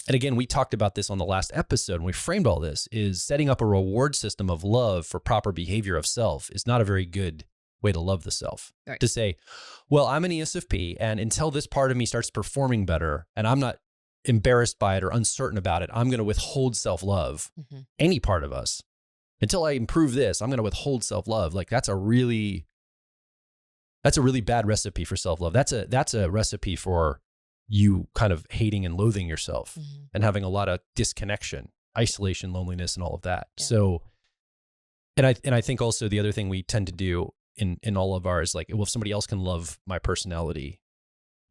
And again, we talked about this on the last episode, and we framed all this, is setting up a reward system of love for proper behavior of self is not a very good way to love the self. Right. To say, well, I'm an ESFP, and until this part of me starts performing better, and I'm not embarrassed by it or uncertain about it, I'm going to withhold self-love. Mm-hmm. Any part of us. Until I improve this, I'm going to withhold self-love. Like that's a really bad recipe for self-love. That's a recipe for you kind of hating and loathing yourself and having a lot of disconnection, isolation, loneliness, and all of that. Yeah. So, and I think also the other thing we tend to do in all of ours, like, well, if somebody else can love my personality,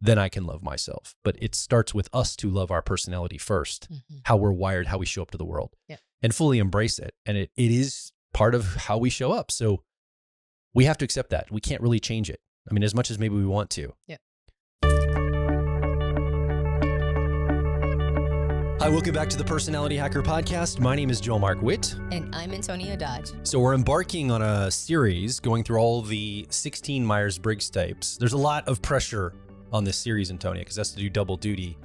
then I can love myself. But it starts with us to love our personality first, how we're wired, how we show up to the world, and fully embrace it. And it is part of how we show up. So we have to accept that. We can't really change it. I mean, as much as maybe we want to. Yeah. Hi, welcome back to the Personality Hacker Podcast. My name is Joel Mark Witt. And I'm Antonia Dodge. So we're embarking on a series going through all the 16 Myers-Briggs types. There's a lot of pressure on this series, Antonia, because that's to do double duty.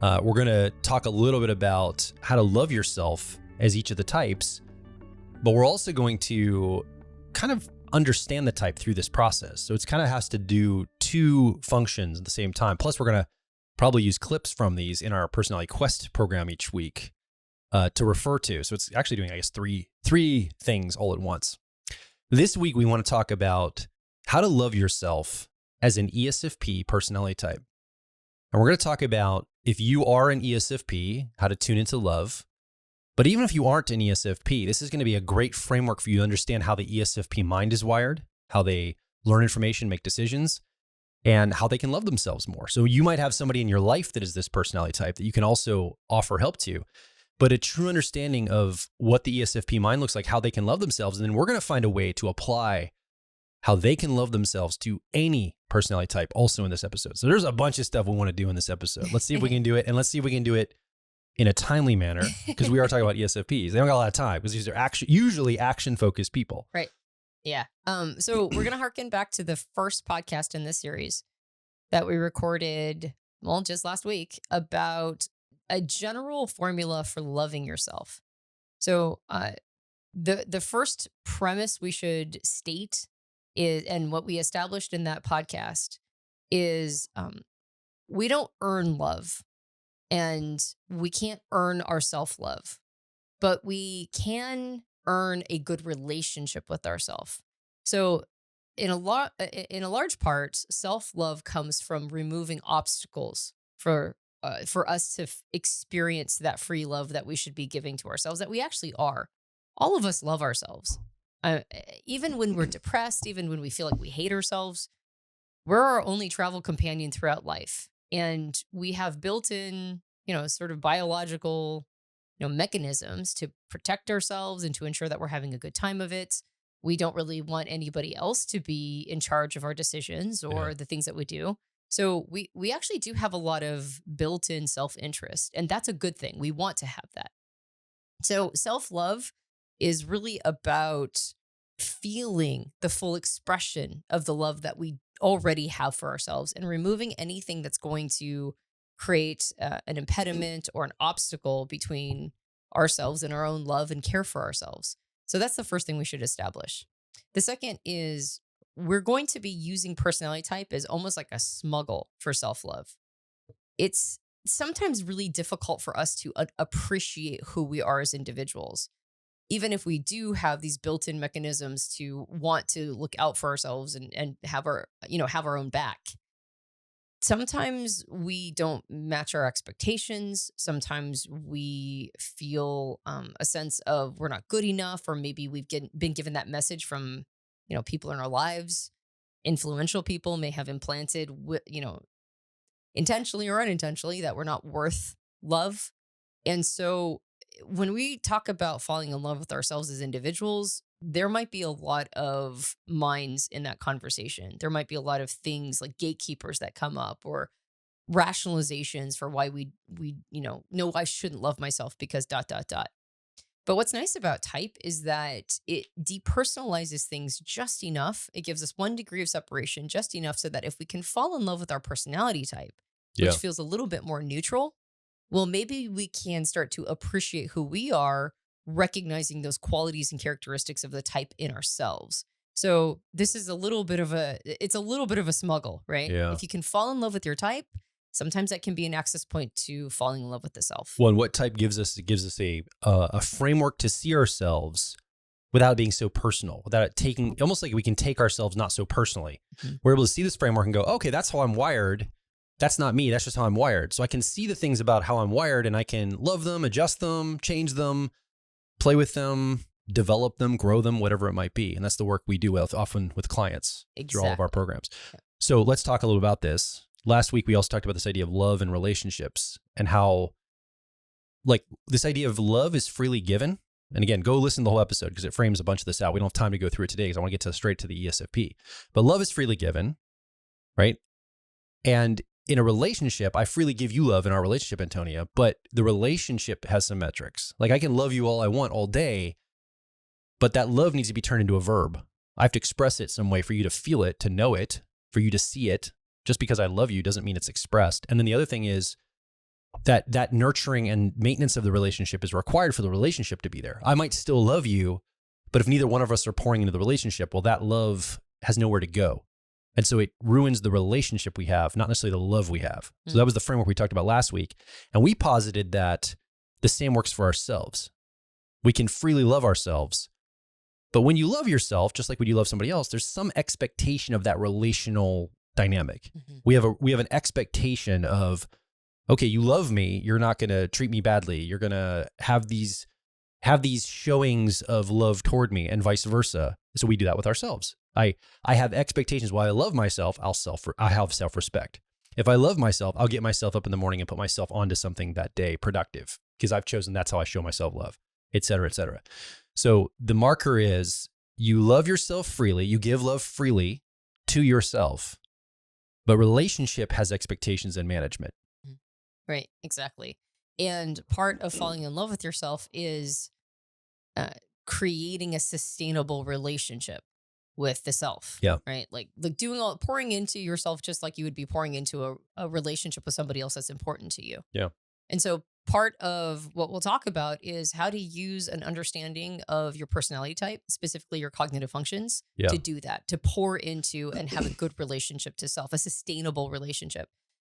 We're going to talk a little bit about how to love yourself as each of the types, but we're also going to kind of understand the type through this process. So it's kind of has to do two functions at the same time. Plus, we're going to probably use clips from these in our Personality Quest program each week to refer to. So it's actually doing, I guess, three things all at once. This week, we want to talk about how to love yourself as an ESFP personality type. And we're going to talk about if you are an ESFP, how to tune into love. But even if you aren't an ESFP, this is going to be a great framework for you to understand how the ESFP mind is wired, how they learn information, make decisions, and how they can love themselves more. So you might have somebody in your life that is this personality type that you can also offer help to. But a true understanding of what the ESFP mind looks like, how they can love themselves, and then we're going to find a way to apply how they can love themselves to any personality type also in this episode. So there's a bunch of stuff we want to do in this episode. Let's see if we can do it. And let's see if we can do it in a timely manner, because we are talking about ESFPs. They don't got a lot of time because these are usually action-focused people. Right. Yeah. So we're going to harken back to the first podcast in this series that we recorded, well, just last week, about a general formula for loving yourself. So the first premise we should state is, and what we established in that podcast is, we don't earn love, and we can't earn our self-love, but we can earn a good relationship with ourselves. So in a large part, self-love comes from removing obstacles for us to experience that free love that we should be giving to ourselves, that we actually are. All of us love ourselves. Even when we're depressed, even when we feel like we hate ourselves, we're our only travel companion throughout life. And we have built-in, sort of biological, mechanisms to protect ourselves and to ensure that we're having a good time of it. We don't really want anybody else to be in charge of our decisions or the things that we do. So we actually do have a lot of built-in self-interest, and that's a good thing. We want to have that. So self-love is really about feeling the full expression of the love that we already have for ourselves and removing anything that's going to create an impediment or an obstacle between ourselves and our own love and care for ourselves. So that's the first thing we should establish. The second is we're going to be using personality type as almost like a smuggle for self-love. It's sometimes really difficult for us to appreciate who we are as individuals, even if we do have these built-in mechanisms to want to look out for ourselves and have our own back. Sometimes we don't match our expectations. Sometimes we feel a sense of we're not good enough, or maybe we've been given that message from, people in our lives. Influential people may have implanted, intentionally or unintentionally, that we're not worth love. And so when we talk about falling in love with ourselves as individuals, there might be a lot of minds in that conversation. There might be a lot of things like gatekeepers that come up, or rationalizations for why we no, I shouldn't love myself because ... But what's nice about type is that it depersonalizes things just enough. It gives us 1 degree of separation, just enough so that if we can fall in love with our personality type, which feels a little bit more neutral, well, maybe we can start to appreciate who we are, recognizing those qualities and characteristics of the type in ourselves. So this is it's a little bit of a smuggle, right? Yeah. If you can fall in love with your type, sometimes that can be an access point to falling in love with the self. Well, and what type gives us? It gives us a framework to see ourselves without it being so personal, without it taking, almost like we can take ourselves not so personally. We're able to see this framework and go, okay, that's how I'm wired. That's not me. That's just how I'm wired. So I can see the things about how I'm wired, and I can love them, adjust them, change them, play with them, develop them, grow them, whatever it might be. And that's the work we do often with clients through all of our programs. Yeah. So let's talk a little about this. Last week, we also talked about this idea of love and relationships, and how like this idea of love is freely given. And again, go listen to the whole episode because it frames a bunch of this out. We don't have time to go through it today because I want to get straight to the ESFP. But love is freely given, right? And in a relationship, I freely give you love in our relationship, Antonia, but the relationship has some metrics. Like I can love you all I want all day, but that love needs to be turned into a verb. I have to express it some way for you to feel it, to know it, for you to see it. Just because I love you doesn't mean it's expressed. And then the other thing is that nurturing and maintenance of the relationship is required for the relationship to be there. I might still love you, but if neither one of us are pouring into the relationship, well, that love has nowhere to go. And so it ruins the relationship we have, not necessarily the love we have. So that was the framework we talked about last week. And we posited that the same works for ourselves. We can freely love ourselves. But when you love yourself, just like when you love somebody else, there's some expectation of that relational dynamic. We have an expectation of, okay, you love me, you're not going to treat me badly. You're going to have these showings of love toward me, and vice versa. So we do that with ourselves. I have expectations. While I love myself, I have self-respect. If I love myself, I'll get myself up in the morning and put myself onto something that day productive because I've chosen that's how I show myself love, et cetera, et cetera. So the marker is you love yourself freely, you give love freely to yourself, but relationship has expectations and management. Right, exactly. And part of falling in love with yourself is creating a sustainable relationship with the self. Yeah. Right. Like pouring into yourself, just like you would be pouring into a relationship with somebody else that's important to you. Yeah. And so part of what we'll talk about is how to use an understanding of your personality type, specifically your cognitive functions, to do that, to pour into and have a good relationship to self, a sustainable relationship.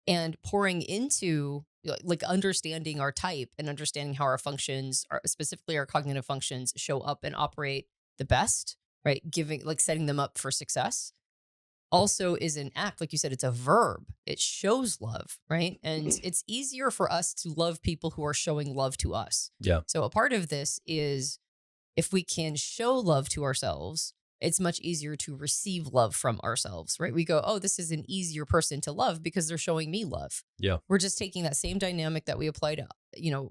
And pouring into like understanding our type and understanding how our functions, specifically our cognitive functions, show up and operate the best, right? Setting them up for success also is an act. Like you said, it's a verb. It shows love, right? And it's easier for us to love people who are showing love to us. Yeah. So a part of this is if we can show love to ourselves, it's much easier to receive love from ourselves, right? We go, oh, this is an easier person to love because they're showing me love. Yeah. We're just taking that same dynamic that we apply to,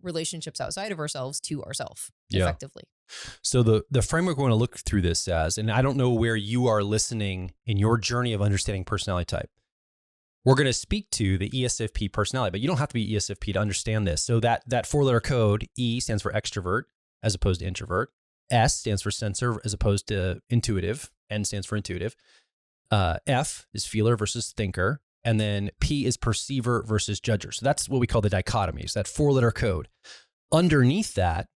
relationships outside of ourselves to ourselves effectively. So the framework we want to look through this as, and I don't know where you are listening in your journey of understanding personality type. We're going to speak to the ESFP personality, but you don't have to be ESFP to understand this. So that 4-letter code, E stands for extrovert as opposed to introvert. S stands for sensor as opposed to intuitive. N stands for intuitive. F is feeler versus thinker. And then P is perceiver versus judger. So that's what we call the dichotomies, that 4-letter code. Underneath that,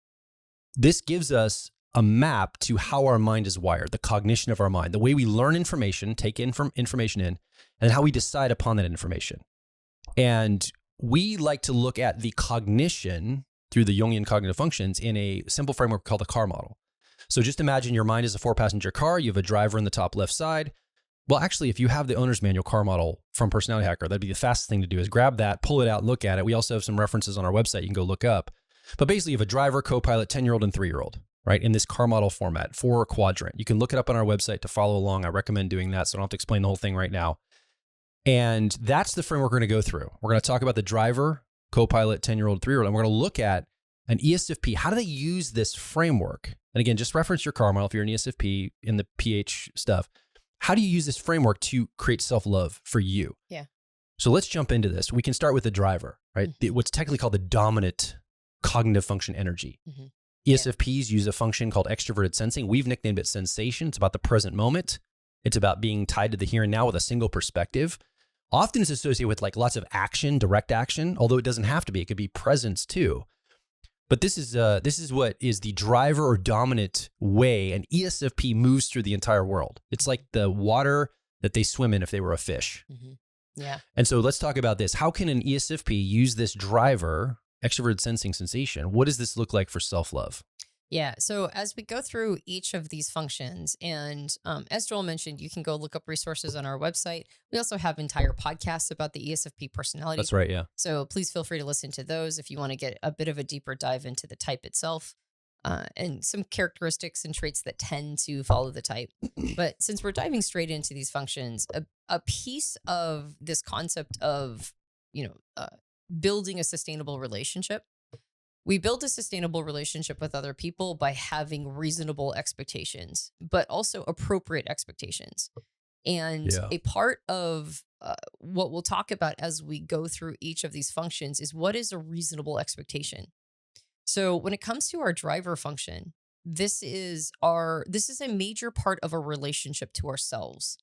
this gives us a map to how our mind is wired, the cognition of our mind, the way we learn information, take information in, and how we decide upon that information. And we like to look at the cognition through the Jungian cognitive functions in a simple framework called the car model. So just imagine your mind is a 4-passenger car. You have a driver in the top left side. Well, actually, if you have the owner's manual car model from Personality Hacker, that'd be the fastest thing to do is grab that, pull it out, look at it. We also have some references on our website you can go look up. But basically, you have a driver, co-pilot, 10-year-old, and 3-year-old, right? In this car model format, 4-quadrant. You can look it up on our website to follow along. I recommend doing that, so I don't have to explain the whole thing right now. And that's the framework we're going to go through. We're going to talk about the driver, co-pilot, 10-year-old, 3-year-old, and we're going to look at an ESFP. How do they use this framework? And again, just reference your car model if you're an ESFP in the PH stuff. How do you use this framework to create self-love for you? Yeah. So let's jump into this. We can start with the driver, right? What's technically called the dominant cognitive function energy. ESFPs use a function called extroverted sensing. We've nicknamed it sensation. It's about the present moment. It's about being tied to the here and now with a single perspective. Often it's associated with like lots of action, direct action, although it doesn't have to be. It could be presence too. But this is what is the driver or dominant way an ESFP moves through the entire world. It's like the water that they swim in if they were a fish. Mm-hmm. Yeah. And so let's talk about this. How can an ESFP use this driver, extroverted sensing sensation? What does this look like for self-love? Yeah. So as we go through each of these functions, and as Joel mentioned, you can go look up resources on our website. We also have entire podcasts about the ESFP personality. That's right. Yeah. So please feel free to listen to those if you want to get a bit of a deeper dive into the type itself and some characteristics and traits that tend to follow the type. But since we're diving straight into these functions, a piece of this concept of, building a sustainable relationship. We build a sustainable relationship with other people by having reasonable expectations, but also appropriate expectations. And a part of what we'll talk about as we go through each of these functions is what is a reasonable expectation. So when it comes to our driver function, this is a major part of a relationship to ourselves.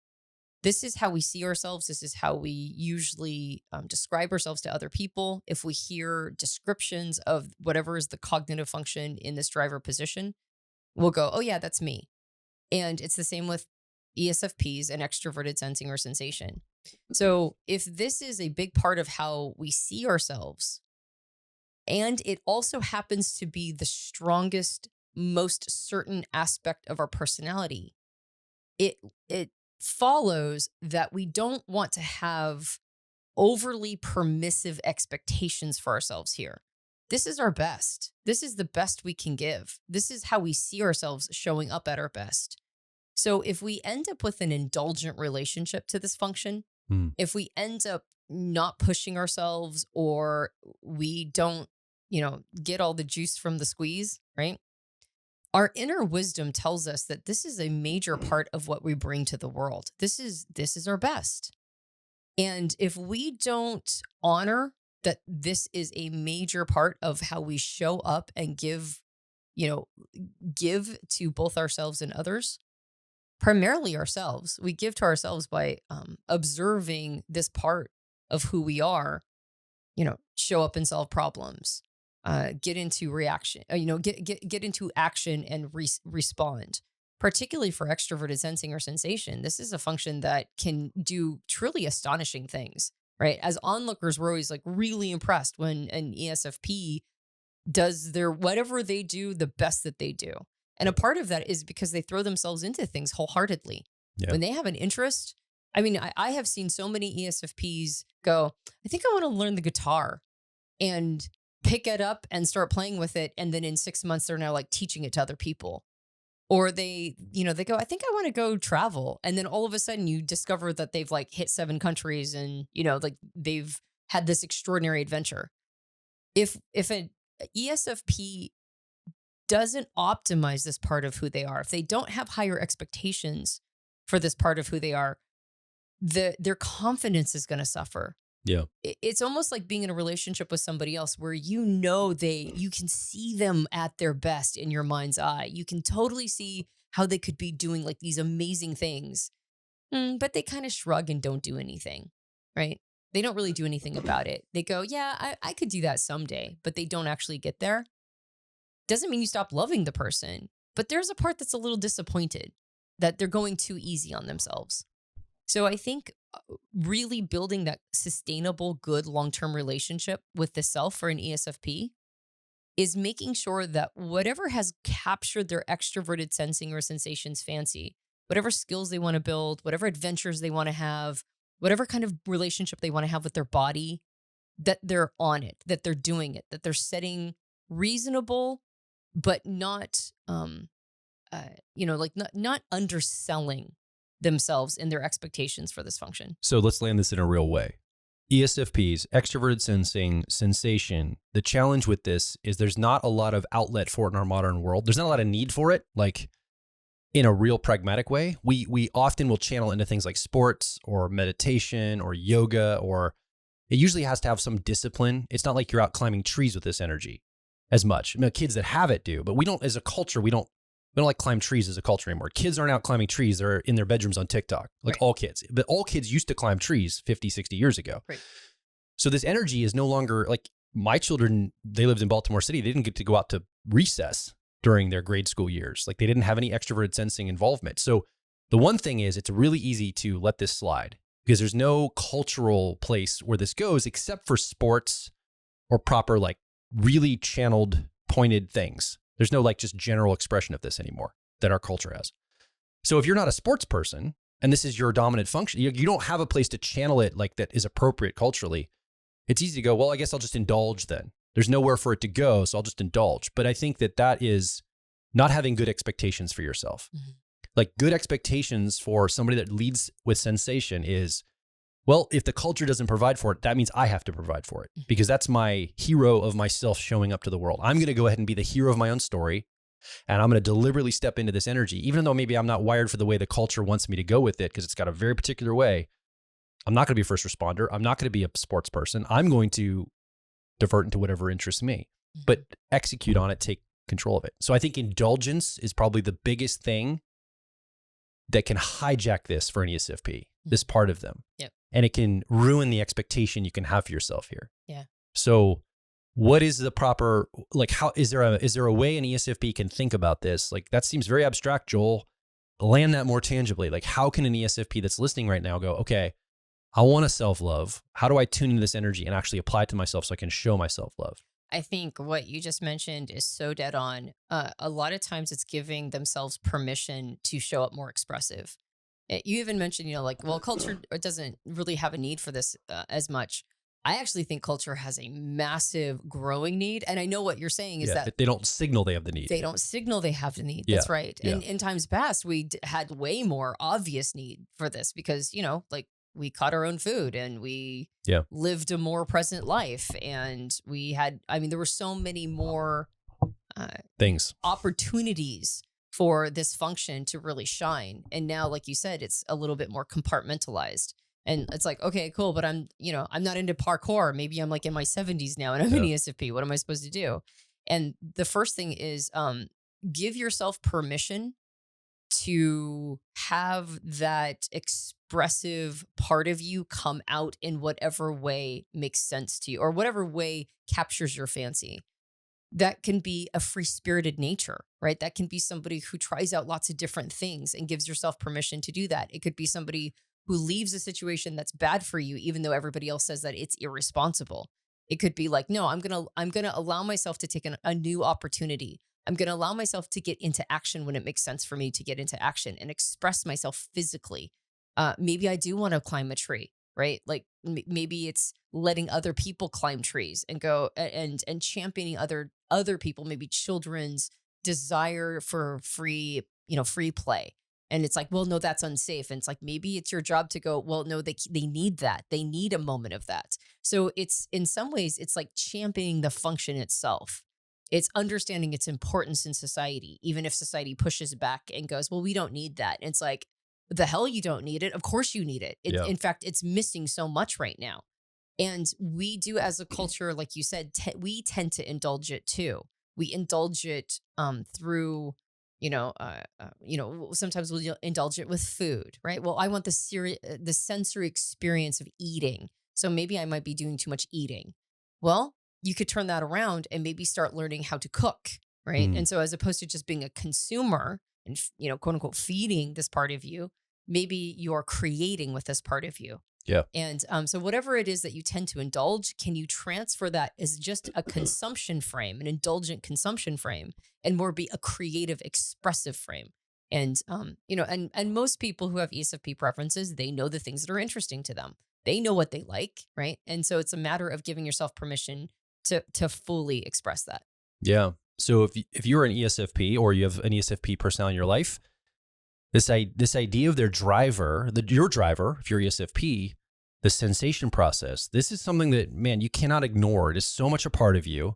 This is how we see ourselves. This is how we usually describe ourselves to other people. If we hear descriptions of whatever is the cognitive function in this driver position, we'll go, oh yeah, that's me. And it's the same with ESFPs and extroverted sensing or sensation. So if this is a big part of how we see ourselves, and it also happens to be the strongest, most certain aspect of our personality, it follows that we don't want to have overly permissive expectations for ourselves here. This is our best. This is the best we can give. This is how we see ourselves showing up at our best. So if we end up with an indulgent relationship to this function, if we end up not pushing ourselves, or we don't, get all the juice from the squeeze, right? Our inner wisdom tells us that this is a major part of what we bring to the world. This is our best. And if we don't honor that this is a major part of how we show up and give to both ourselves and others, primarily ourselves, we give to ourselves by observing this part of who we are, show up and solve problems. Get into reaction, get into action and respond. Particularly for extroverted sensing or sensation, this is a function that can do truly astonishing things, right? As onlookers, we're always like really impressed when an ESFP does whatever they do the best that they do. And a part of that is because they throw themselves into things wholeheartedly. Yeah. When they have an interest, I have seen so many ESFPs go, I think I want to learn the guitar, and pick it up and start playing with it. And then in 6 months, they're now like teaching it to other people. Or they go, I think I want to go travel. And then all of a sudden you discover that they've like hit 7 countries and, like they've had this extraordinary adventure. If an ESFP doesn't optimize this part of who they are, if they don't have higher expectations for this part of who they are, their confidence is going to suffer. Yeah. It's almost like being in a relationship with somebody else where you can see them at their best in your mind's eye. You can totally see how they could be doing like these amazing things, but they kind of shrug and don't do anything, right? They don't really do anything about it. They go, yeah, I could do that someday, but they don't actually get there. Doesn't mean you stop loving the person, but there's a part that's a little disappointed that they're going too easy on themselves. So I think really building that sustainable, good long-term relationship with the self for an ESFP is making sure that whatever has captured their extroverted sensing or sensations fancy, whatever skills they want to build, whatever adventures they want to have, whatever kind of relationship they want to have with their body, that they're on it, that they're doing it, that they're setting reasonable, but not, not underselling themselves in their expectations for this function. So let's land this in a real way. ESFPs, extroverted sensing, sensation. The challenge with this is there's not a lot of outlet for it in our modern world. There's not a lot of need for it, like in a real pragmatic way. We often will channel into things like sports or meditation or yoga, or it usually has to have some discipline. It's not like you're out climbing trees with this energy as much. Kids that have it do, but we don't, as a culture, we don't We don't like climb trees as a culture anymore. Kids aren't out climbing trees. They're in their bedrooms on TikTok, like Right. all kids. But all kids used to climb trees 50, 60 years ago. Right. So this energy is no longer like my children, they lived in Baltimore City. They didn't get to go out to recess during their grade school years. Like they didn't have any extroverted sensing involvement. So the one thing is it's really easy to let this slide because there's no cultural place where this goes except for sports or proper, like really channeled, pointed things. There's no like just general expression of this anymore that our culture has. So if you're not a sports person and this is your dominant function, you don't have a place to channel it like that is appropriate culturally. It's easy to go, well, I guess I'll just indulge then. There's nowhere for it to go, so I'll just indulge. But I think that is not having good expectations for yourself. Mm-hmm. Like good expectations for somebody that leads with sensation is, well, if the culture doesn't provide for it, that means I have to provide for it because that's my hero of myself showing up to the world. I'm going to go ahead and be the hero of my own story. And I'm going to deliberately step into this energy, even though maybe I'm not wired for the way the culture wants me to go with it because it's got a very particular way. I'm not going to be a first responder. I'm not going to be a sports person. I'm going to divert into whatever interests me, but execute on it, take control of it. So I think indulgence is probably the biggest thing that can hijack this for an ESFP, this part of them. Yep. And it can ruin the expectation you can have for yourself here. Yeah. So what is the proper, like, how is there a way an ESFP can think about this? Like, that seems very abstract, Joel. Land that more tangibly. Like, how can an ESFP that's listening right now go, okay, I want to self-love. How do I tune into this energy and actually apply it to myself so I can show myself love? I think what you just mentioned is so dead on. A lot of times it's giving themselves permission to show up more expressive. You even mentioned, like, well, culture doesn't really have a need for this as much. I actually think culture has a massive growing need. And I know what you're saying is that they don't signal they have the need. They don't signal they have the need. That's right. Yeah. And in times past, we had way more obvious need for this because, like, we caught our own food and we lived a more present life. And we had, there were so many more things, opportunities for this function to really shine. And now, like you said, it's a little bit more compartmentalized. And it's like, okay, cool, but I'm not into parkour. Maybe I'm like in my 70s now and I'm an ESFP. What am I supposed to do? And the first thing is give yourself permission to have that expressive part of you come out in whatever way makes sense to you or whatever way captures your fancy. That can be a free-spirited nature, right? That can be somebody who tries out lots of different things and gives yourself permission to do that. It could be somebody who leaves a situation that's bad for you, even though everybody else says that it's irresponsible. It could be like, no, I'm gonna allow myself to take a new opportunity. I'm gonna allow myself to get into action when it makes sense for me to get into action and express myself physically. Maybe I do want to climb a tree, right? Like maybe it's letting other people climb trees and go and championing other people, maybe children's desire for free play. And it's like, well, no, that's unsafe. And it's like, maybe it's your job to go, well, no, they need that. They need a moment of that. So it's, in some ways, it's like championing the function itself. It's understanding its importance in society, even if society pushes back and goes, well, we don't need that. And it's like, the hell you don't need it. Of course you need it. In fact, it's missing so much right now. And we do, as a culture, like you said, we tend to indulge it too. We indulge it through, sometimes we'll indulge it with food, right? Well, I want the sensory experience of eating. So maybe I might be doing too much eating. Well, you could turn that around and maybe start learning how to cook, right? And so as opposed to just being a consumer and, quote unquote, feeding this part of you, maybe you're creating with this part of you. Yeah. And so whatever it is that you tend to indulge, can you transfer that as just a consumption frame, an indulgent consumption frame, and more be a creative, expressive frame? And, and most people who have ESFP preferences, they know the things that are interesting to them. They know what they like, right? And so it's a matter of giving yourself permission to fully express that. Yeah. So if you're an ESFP or you have an ESFP personality in your life, this idea of your driver, if you're ESFP, the sensation process, this is something that, man, you cannot ignore. It is so much a part of you.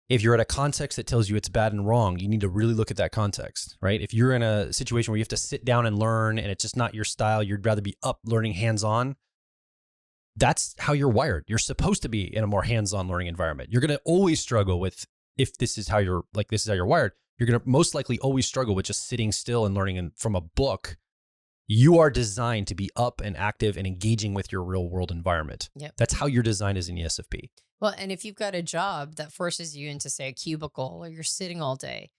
If you're at a context that tells you it's bad and wrong, you need to really look at that context, right? If you're in a situation where you have to sit down and learn and it's just not your style, you'd rather be up learning hands-on, that's how you're wired. You're supposed to be in a more hands-on learning environment. You're going to always struggle with if this is how you're wired. You're going to most likely always struggle with just sitting still and learning from a book. You are designed to be up and active and engaging with your real world environment. Yep. That's how you're designed as an ESFP. Well, and if you've got a job that forces you into, say, a cubicle or you're sitting all day,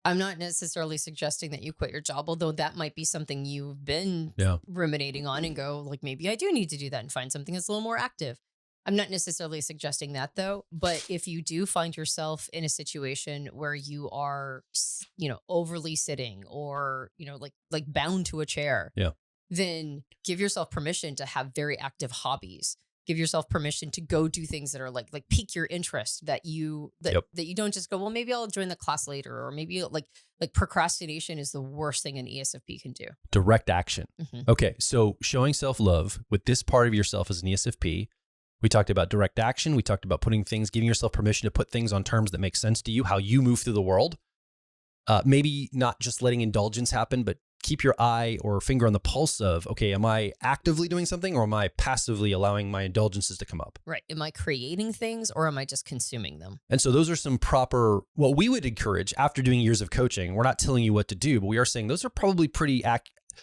I'm not necessarily suggesting that you quit your job, although that might be something you've been ruminating on and go, like, maybe I do need to do that and find something that's a little more active. I'm not necessarily suggesting that, though. But if you do find yourself in a situation where you are, overly sitting or, like bound to a chair, then give yourself permission to have very active hobbies. Give yourself permission to go do things that are like pique your interest, that you don't just go, well, maybe I'll join the class later, or maybe like procrastination is the worst thing an ESFP can do. Direct action. Mm-hmm. Okay. So showing self-love with this part of yourself as an ESFP, we talked about direct action. We talked about giving yourself permission to put things on terms that make sense to you, how you move through the world. Maybe not just letting indulgence happen, but keep your eye or finger on the pulse of, okay, am I actively doing something or am I passively allowing my indulgences to come up? Right. Am I creating things or am I just consuming them? And so those are some proper, what we would encourage after doing years of coaching. We're not telling you what to do, but we are saying those are probably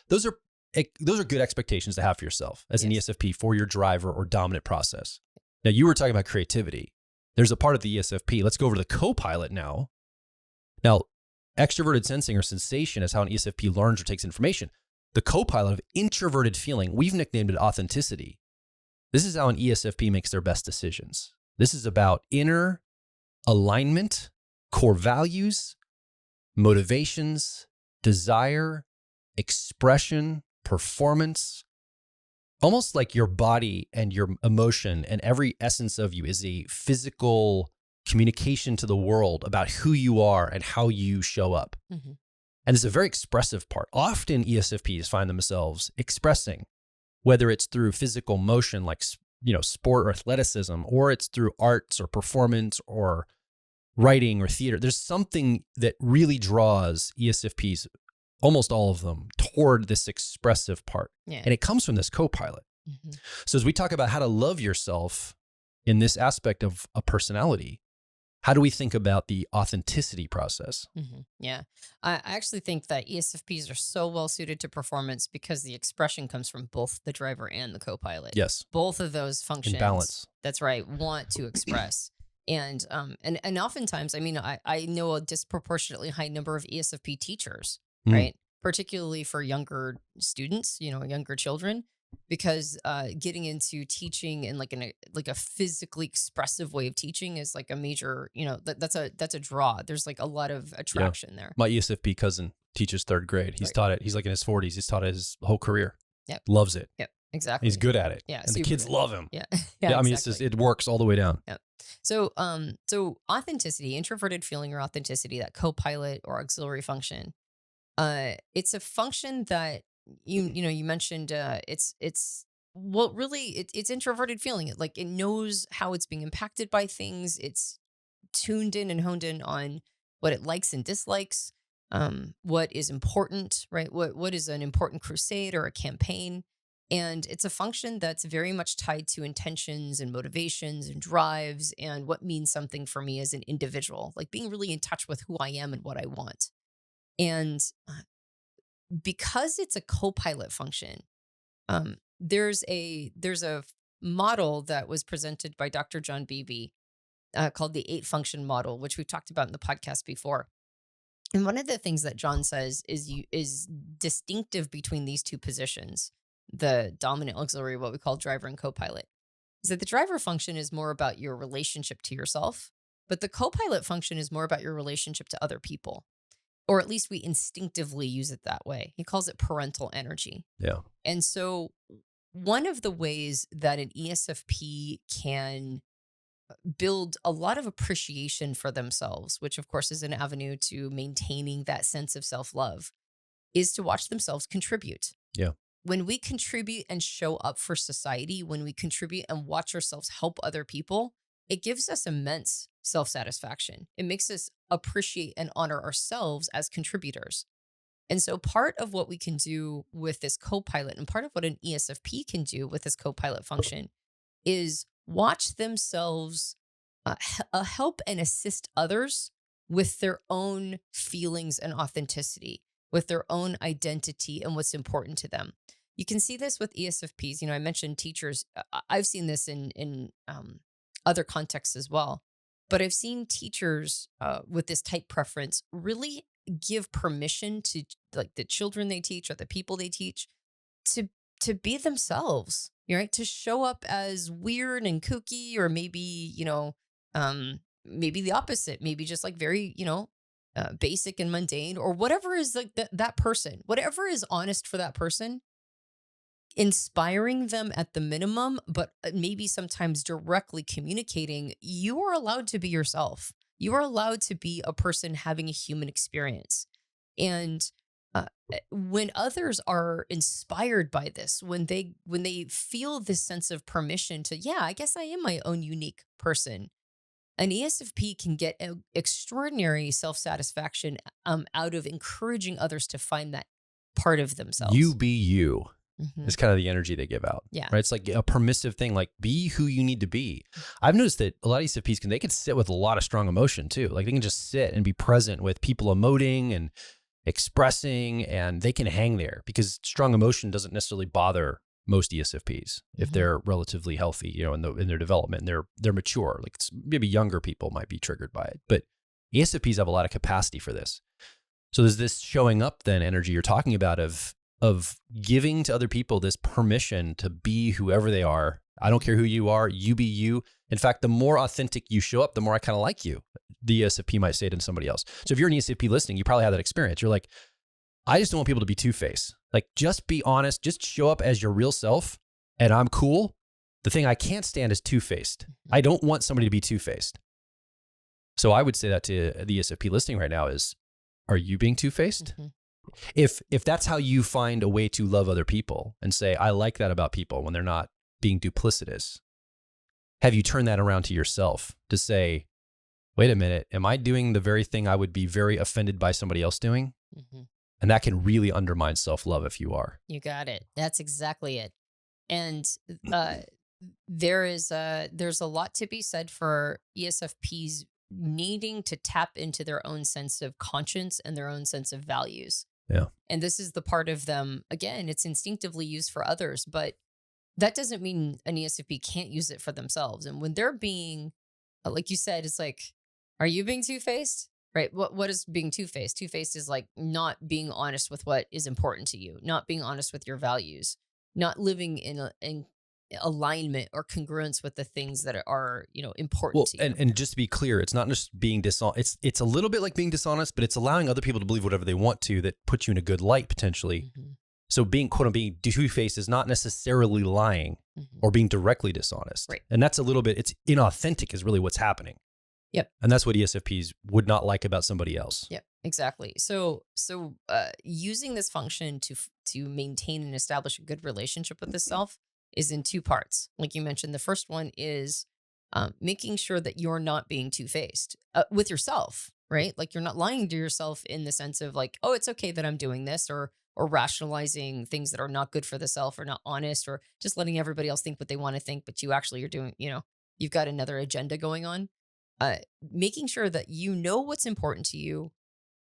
those are good expectations to have for yourself as an ESFP for your driver or dominant process. Now, you were talking about creativity. There's a part of the ESFP. Let's go over to the co-pilot now. Now, extroverted sensing or sensation is how an ESFP learns or takes information. The co-pilot of introverted feeling, we've nicknamed it authenticity. This is how an ESFP makes their best decisions. This is about inner alignment, core values, motivations, desire, expression, performance. Almost like your body and your emotion and every essence of you is a physical communication to the world about who you are and how you show up. Mm-hmm. And it's a very expressive part. Often ESFPs find themselves expressing, whether it's through physical motion, like, sport or athleticism, or it's through arts or performance or writing or theater. There's something that really draws ESFPs, almost all of them, toward this expressive part. Yeah. And it comes from this co-pilot. Mm-hmm. So as we talk about how to love yourself in this aspect of a personality, how do we think about the authenticity process? Mm-hmm. Yeah. I actually think that ESFPs are so well suited to performance because the expression comes from both the driver and the co-pilot. Yes. Both of those functions. In balance. That's right. Want to express. And oftentimes, I mean, I know a disproportionately high number of ESFP teachers, right? Particularly for younger students, younger children. Because getting into teaching in like a physically expressive way of teaching is like a major, that's a draw. There's like a lot of attraction there. My ESFP cousin teaches third grade. He's taught it. He's like in his 40s. He's taught it his whole career. Yep. Loves it. Yep. Exactly. He's good at it. Yeah. And the kids love him. Yeah. Yeah. I mean, it's just, it works all the way down. Yep. So authenticity, introverted feeling or authenticity, that co-pilot or auxiliary function, it's a function that you mentioned it's introverted feeling. It knows how it's being impacted by things. It's tuned in and honed in on what it likes and dislikes, what is important, right? What is an important crusade or a campaign. And it's a function that's very much tied to intentions and motivations and drives and what means something for me as an individual, like being really in touch with who I am and what I want. And because it's a co-pilot function, there's a model that was presented by Dr. John Beebe called the 8-function model, which we've talked about in the podcast before. And one of the things that John says is distinctive between these two positions, the dominant auxiliary, what we call driver and co-pilot, is that the driver function is more about your relationship to yourself, but the co-pilot function is more about your relationship to other people. Or at least we instinctively use it that way. He calls it parental energy. Yeah. And so one of the ways that an ESFP can build a lot of appreciation for themselves, which of course is an avenue to maintaining that sense of self-love, is to watch themselves contribute. Yeah. When we contribute and show up for society, when we contribute and watch ourselves help other people, it gives us immense self-satisfaction. It makes us appreciate and honor ourselves as contributors. And so part of what we can do with this co-pilot and part of what an ESFP can do with this co-pilot function is watch themselves help and assist others with their own feelings and authenticity, with their own identity and what's important to them. You can see this with ESFPs. I mentioned teachers. I've seen this in other contexts as well. But I've seen teachers with this type preference really give permission to like the children they teach or the people they teach to to be themselves, right? To show up as weird and kooky, or maybe maybe the opposite, maybe just like very basic and mundane, or whatever is like that person, whatever is honest for that person, inspiring them at the minimum, but maybe sometimes directly communicating, you are allowed to be yourself. You are allowed to be a person having a human experience. And when others are inspired by this, when they feel this sense of permission to, yeah, I guess I am my own unique person, an ESFP can get extraordinary self-satisfaction out of encouraging others to find that part of themselves. You be you. Mhm. It's kind of the energy they give out. Yeah. Right. It's like a permissive thing, like be who you need to be. I've noticed that a lot of ESFPs they can sit with a lot of strong emotion too. Like they can just sit and be present with people emoting and expressing, and they can hang there because strong emotion doesn't necessarily bother most ESFPs if they're relatively healthy, in their development, and they're mature. Like maybe younger people might be triggered by it, but ESFPs have a lot of capacity for this. So there's this showing up then energy you're talking about of giving to other people this permission to be whoever they are. I don't care who you are, you be you. In fact, the more authentic you show up, the more I kind of like you. The ESFP might say it to somebody else. So if you're an ESFP listening, you probably have that experience. You're like, I just don't want people to be two-faced. Like, just be honest, just show up as your real self, and I'm cool. The thing I can't stand is two-faced. I don't want somebody to be two-faced. So I would say that to the ESFP listening right now is, are you being two-faced? If that's how you find a way to love other people and say, I like that about people when they're not being duplicitous, have you turned that around to yourself to say, wait a minute, am I doing the very thing I would be very offended by somebody else doing? And that can really undermine self-love if you are. You got it. That's exactly it. And there's a lot to be said for ESFPs needing to tap into their own sense of conscience and their own sense of values. Yeah. And this is the part of them, again, it's instinctively used for others, but that doesn't mean an ESFP can't use it for themselves. And when they're being, like you said, it's like, are you being two-faced? Right? What is being two-faced? Two-faced is like not being honest with what is important to you, not being honest with your values, not living in alignment or congruence with the things that are important to you. And just to be clear, it's not just being dishonest. It's a little bit like being dishonest, but it's allowing other people to believe whatever they want to that puts you in a good light potentially. So being being two-faced is not necessarily lying or being directly dishonest. Right. And that's a little bit, it's inauthentic is really what's happening. Yep. And that's what ESFPs would not like about somebody else. Yep, exactly. So using this function to maintain and establish a good relationship with the self is in two parts. Like you mentioned, the first one is making sure that you're not being two-faced with yourself, right? Like you're not lying to yourself in the sense of like, oh, it's okay that I'm doing this, or rationalizing things that are not good for the self or not honest, or just letting everybody else think what they want to think, but you actually are doing, you've got another agenda going on. Making sure that you know what's important to you,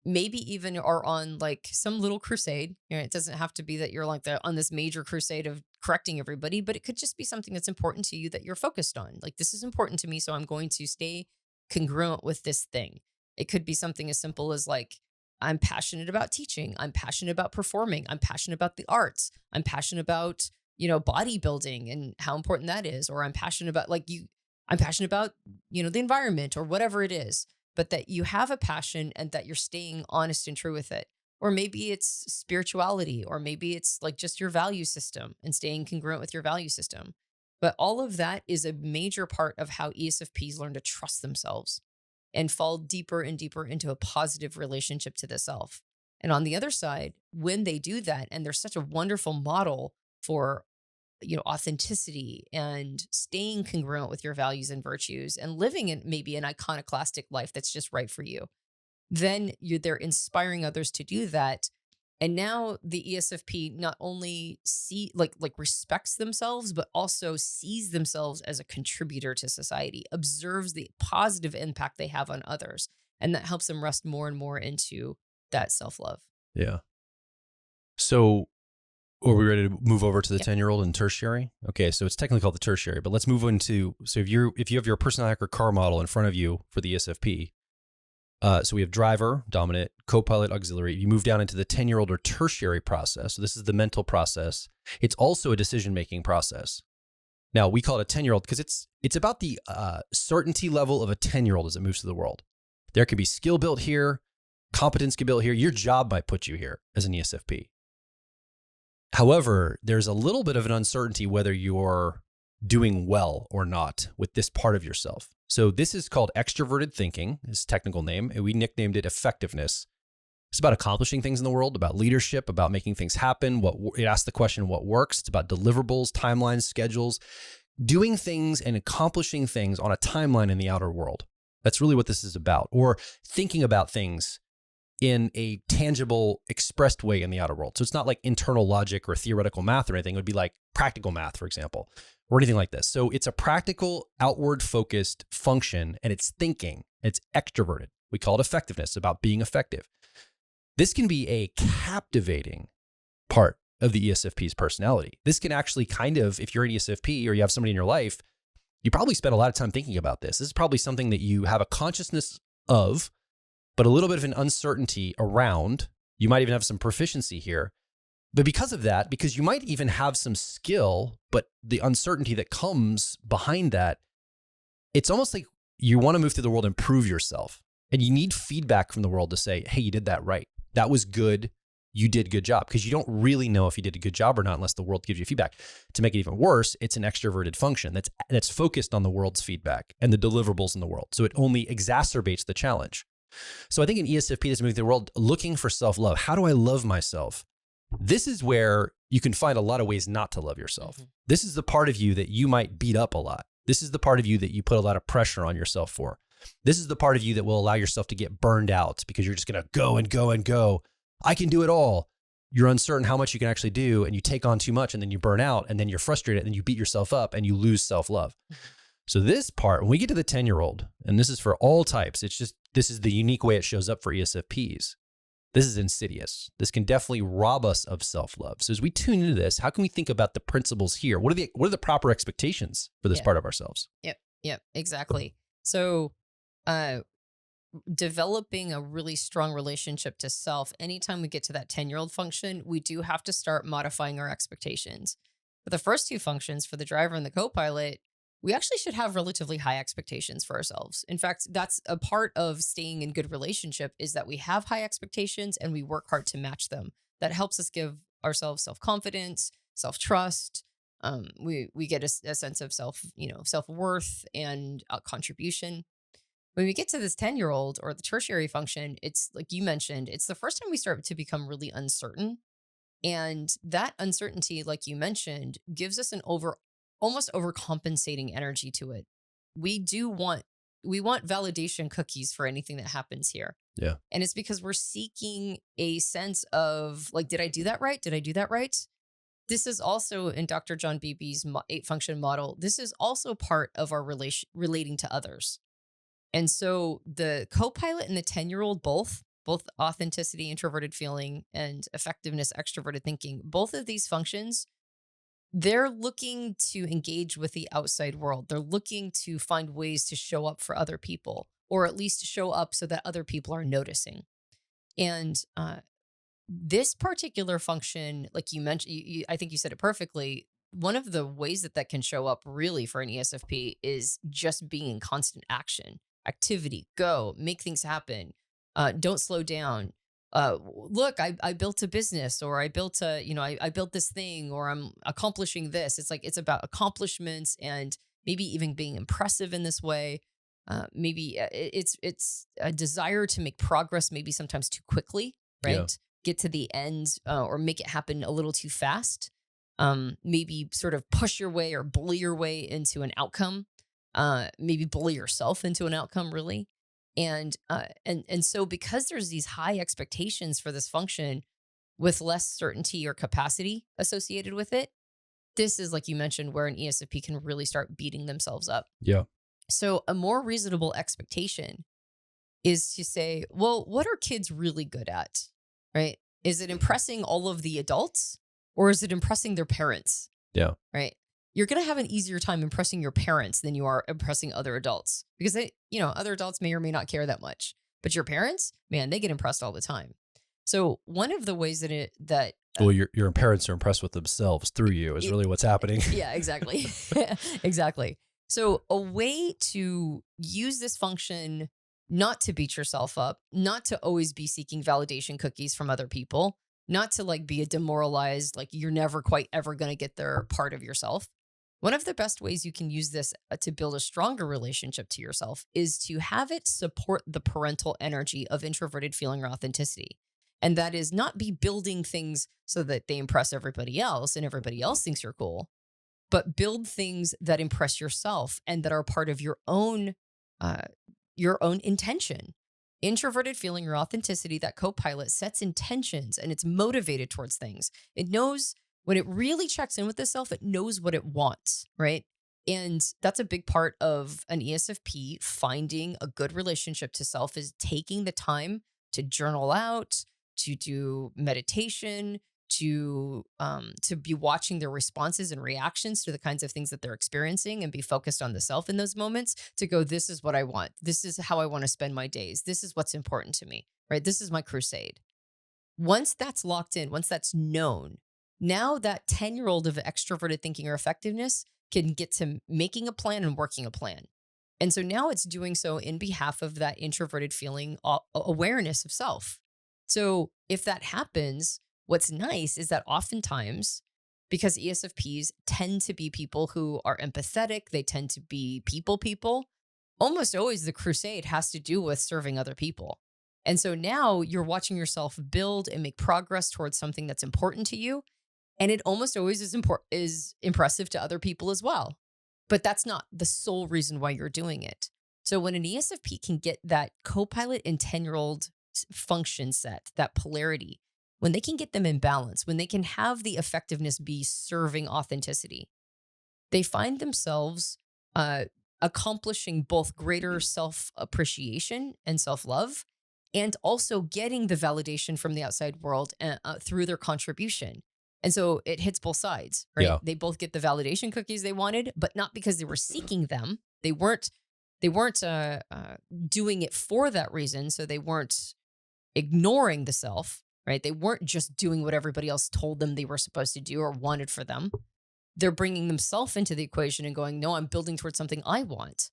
maybe even are on like some little crusade. It doesn't have to be that you're like on this major crusade of correcting everybody, but it could just be something that's important to you that you're focused on. Like, this is important to me, so I'm going to stay congruent with this thing. It could be something as simple as like, I'm passionate about teaching. I'm passionate about performing. I'm passionate about the arts. I'm passionate about, bodybuilding and how important that is. Or I'm passionate about I'm passionate about, the environment or whatever it is, but that you have a passion and that you're staying honest and true with it. Or maybe it's spirituality, or maybe it's like just your value system and staying congruent with your value system. But all of that is a major part of how ESFPs learn to trust themselves and fall deeper and deeper into a positive relationship to the self. And on the other side, when they do that, and there's such a wonderful model for authenticity and staying congruent with your values and virtues and living in maybe an iconoclastic life that's just right for you, then they're inspiring others to do that. And now the ESFP not only respects themselves, but also sees themselves as a contributor to society, observes the positive impact they have on others. And that helps them rest more and more into that self-love. Yeah. So are we ready to move over to the Yep. 10-year-old and tertiary? Okay, so it's technically called the tertiary, but let's move into, so if you have your personality or car model in front of you for the ESFP, so we have driver, dominant, co-pilot, auxiliary. You move down into the 10-year-old or tertiary process. So this is the mental process. It's also a decision-making process. Now, we call it a 10-year-old because it's about the certainty level of a 10-year-old as it moves through the world. There can be skill built here, competence can be built here. Your job might put you here as an ESFP. However, there's a little bit of an uncertainty whether you're doing well or not with this part of yourself. So this is called extroverted thinking, is technical name, and we nicknamed it effectiveness. It's about accomplishing things in the world, about leadership, about making things happen. It asks the question, what works? It's about deliverables, timelines, schedules, doing things and accomplishing things on a timeline in the outer world. That's really what this is about. Or thinking about things in a tangible, expressed way in the outer world. So it's not like internal logic or theoretical math or anything. It would be like practical math, for example, or anything like this. So it's a practical, outward-focused function, and it's thinking. It's extroverted. We call it effectiveness, about being effective. This can be a captivating part of the ESFP's personality. This can actually kind of, if you're an ESFP or you have somebody in your life, you probably spend a lot of time thinking about this. This is probably something that you have a consciousness of, but a little bit of an uncertainty around. You might even have some proficiency here. But because of that, because you might even have some skill, but the uncertainty that comes behind that, it's almost like you want to move through the world and prove yourself. And you need feedback from the world to say, hey, you did that right. That was good. You did a good job. Because you don't really know if you did a good job or not unless the world gives you feedback. To make it even worse, it's an extroverted function that's focused on the world's feedback and the deliverables in the world. So it only exacerbates the challenge. So I think an ESFP that's moving through the world looking for self-love. How do I love myself? This is where you can find a lot of ways not to love yourself. Mm-hmm. This is the part of you that you might beat up a lot. This is the part of you that you put a lot of pressure on yourself for. This is the part of you that will allow yourself to get burned out because you're just going to go and go and go. I can do it all. You're uncertain how much you can actually do, and you take on too much, and then you burn out, and then you're frustrated, and you beat yourself up, and you lose self-love. So this part, when we get to the 10-year-old, and this is for all types, this is the unique way it shows up for ESFPs. This is insidious. This can definitely rob us of self-love. So as we tune into this, how can we think about the principles here? What are the proper expectations for this part of ourselves? Yep, exactly. So developing a really strong relationship to self, anytime we get to that 10-year-old function, we do have to start modifying our expectations. For the first two functions, for the driver and the co-pilot, we actually should have relatively high expectations for ourselves. In fact, that's a part of staying in good relationship, is that we have high expectations and we work hard to match them. That helps us give ourselves self-confidence, self-trust. We get a sense of self-worth and contribution. When we get to this 10-year-old or the tertiary function, it's like you mentioned, it's the first time we start to become really uncertain. And that uncertainty, like you mentioned, gives us an almost overcompensating energy to it. We want validation cookies for anything that happens here. Yeah. And it's because we're seeking a sense of like, did I do that right? Did I do that right? This is also in Dr. John Beebe's 8-function model. This is also part of our relating to others. And so the co-pilot and the 10-year-old, both authenticity, introverted feeling, and effectiveness, extroverted thinking, both of these functions, they're looking to engage with the outside world. They're looking to find ways to show up for other people, or at least show up so that other people are noticing. And this particular function, like you mentioned, I think you said it perfectly. One of the ways that can show up really for an ESFP is just being in constant action, activity, go, make things happen. Don't slow down. Look, I built a business, or I built I built this thing, or I'm accomplishing this. It's like, it's about accomplishments and maybe even being impressive in this way. Maybe it's a desire to make progress, maybe sometimes too quickly, right? Yeah. Get to the end, or make it happen a little too fast. Maybe sort of push your way or bully your way into an outcome. Maybe bully yourself into an outcome, really. And so because there's these high expectations for this function, with less certainty or capacity associated with it. This is, like you mentioned, where an ESFP can really start beating themselves up. Yeah. So a more reasonable expectation is to say, well, what are kids really good at, right? Is it impressing all of the adults, or is it impressing their parents? Yeah. Right? You're going to have an easier time impressing your parents than you are impressing other adults, because other adults may or may not care that much, but your parents, man, they get impressed all the time. So one of the ways that well, your parents are impressed with themselves through you is really what's happening. Yeah, exactly. Exactly. So a way to use this function, not to beat yourself up, not to always be seeking validation cookies from other people, not to like be a demoralized, like you're never quite ever going to get there part of yourself. One of the best ways you can use this to build a stronger relationship to yourself is to have it support the parental energy of introverted feeling or authenticity. And that is not be building things so that they impress everybody else and everybody else thinks you're cool, but build things that impress yourself and that are part of your own intention. Introverted feeling or authenticity, that co-pilot sets intentions and it's motivated towards things. It knows when it really checks in with itself, it knows what it wants, right? And that's a big part of an ESFP finding a good relationship to self, is taking the time to journal out, to do meditation, to be watching their responses and reactions to the kinds of things that they're experiencing, and be focused on the self in those moments to go, this is what I want. This is how I want to spend my days. This is what's important to me, right? This is my crusade. Once that's locked in, once that's known, now that 10-year-old of extroverted thinking or effectiveness can get to making a plan and working a plan. And so now it's doing so in behalf of that introverted feeling awareness of self. So if that happens, what's nice is that oftentimes, because ESFPs tend to be people who are empathetic, they tend to be people, almost always the crusade has to do with serving other people. And so now you're watching yourself build and make progress towards something that's important to you. And it almost always is impressive to other people as well. But that's not the sole reason why you're doing it. So when an ESFP can get that co-pilot and 10-year-old function set, that polarity, when they can get them in balance, when they can have the effectiveness be serving authenticity, they find themselves accomplishing both greater self-appreciation and self-love, and also getting the validation from the outside world through their contribution. And so it hits both sides, right? Yeah. They both get the validation cookies they wanted, but not because they were seeking them. They weren't doing it for that reason. So they weren't ignoring the self, right? They weren't just doing what everybody else told them they were supposed to do or wanted for them. They're bringing themselves into the equation and going, no, I'm building towards something I want.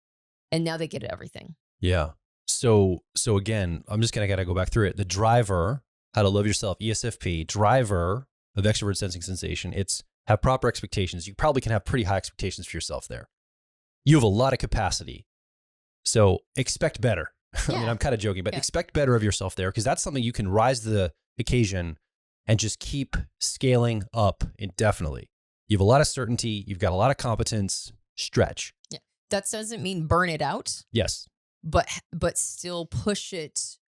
And now they get everything. Yeah. So again, I'm just going to gotta go back through it. The driver, how to love yourself, ESFP, driver of extrovert sensing sensation. It's have proper expectations. You probably can have pretty high expectations for yourself there. You have a lot of capacity. So expect better. Yeah. I mean, I'm kind of joking, but expect better of yourself there, because that's something you can rise to the occasion and just keep scaling up indefinitely. You have a lot of certainty. You've got a lot of competence. Stretch. Yeah. That doesn't mean burn it out. Yes. But still push it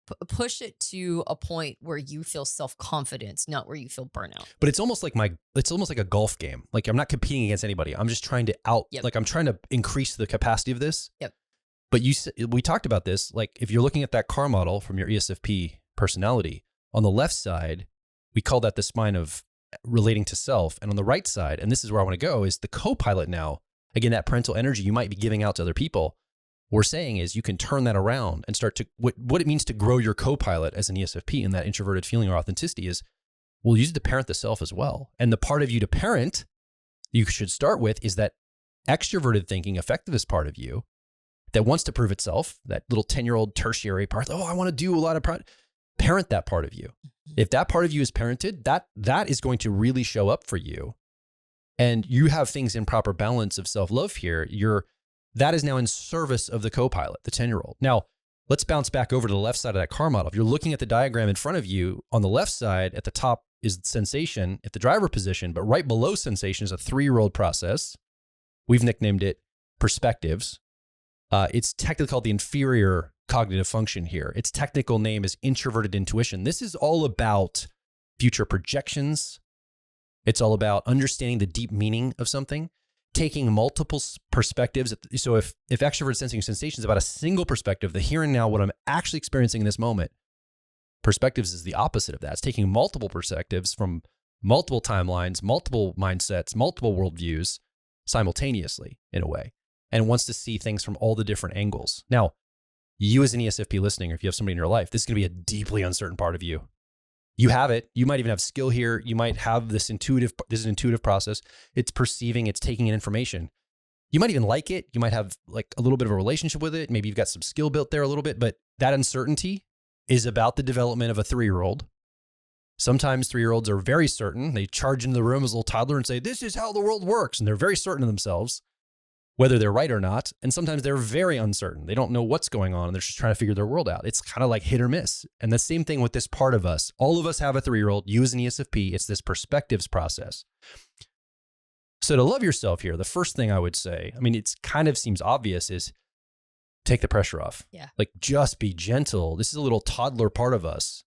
to a point where you feel self-confidence, not where you feel burnout. But it's almost like a golf game. Like, I'm not competing against anybody. I'm just trying to I'm trying to increase the capacity of this. Yep. But we talked about this, like if you're looking at that car model from your ESFP personality, on the left side, we call that the spine of relating to self. And on the right side, and this is where I want to go, is the co-pilot now. Again, that parental energy you might be giving out to other people. What we're saying is you can turn that around and start to, what it means to grow your co-pilot as an ESFP in that introverted feeling or authenticity is, we'll use it to parent the self as well. And the part of you to parent you should start with is that extroverted thinking, effectivist part of you that wants to prove itself, that little 10-year-old tertiary part. Oh, I want to do a lot of parent that part of you. If that part of you is parented, that is going to really show up for you. And you have things in proper balance of self-love here. That is now in service of the co-pilot, the 10-year-old. Now, let's bounce back over to the left side of that car model. If you're looking at the diagram in front of you, on the left side at the top is sensation at the driver position, but right below sensation is a 3-year-old process. We've nicknamed it perspectives. It's technically called the inferior cognitive function here. Its technical name is introverted intuition. This is all about future projections. It's all about understanding the deep meaning of something, taking multiple perspectives. So if extrovert sensing sensation is about a single perspective, the here and now, what I'm actually experiencing in this moment, perspectives is the opposite of that. It's taking multiple perspectives from multiple timelines, multiple mindsets, multiple worldviews simultaneously in a way, and wants to see things from all the different angles. Now, you as an ESFP listening, or if you have somebody in your life, this is going to be a deeply uncertain part of you. You have it. You might even have skill here. You might have this is an intuitive process. It's perceiving, it's taking in information. You might even like it. You might have like a little bit of a relationship with it. Maybe you've got some skill built there a little bit, but that uncertainty is about the development of a 3-year-old. Sometimes 3-year-olds are very certain. They charge into the room as a little toddler and say, this is how the world works. And they're very certain of themselves, whether they're right or not. And sometimes they're very uncertain. They don't know what's going on and they're just trying to figure their world out. It's kind of like hit or miss. And the same thing with this part of us. All of us have a 3-year-old. You as an ESFP, it's this perspectives process. So to love yourself here, the first thing I would say, I mean, it's kind of seems obvious, is take the pressure off. Yeah. Like just be gentle. This is a little toddler part of us.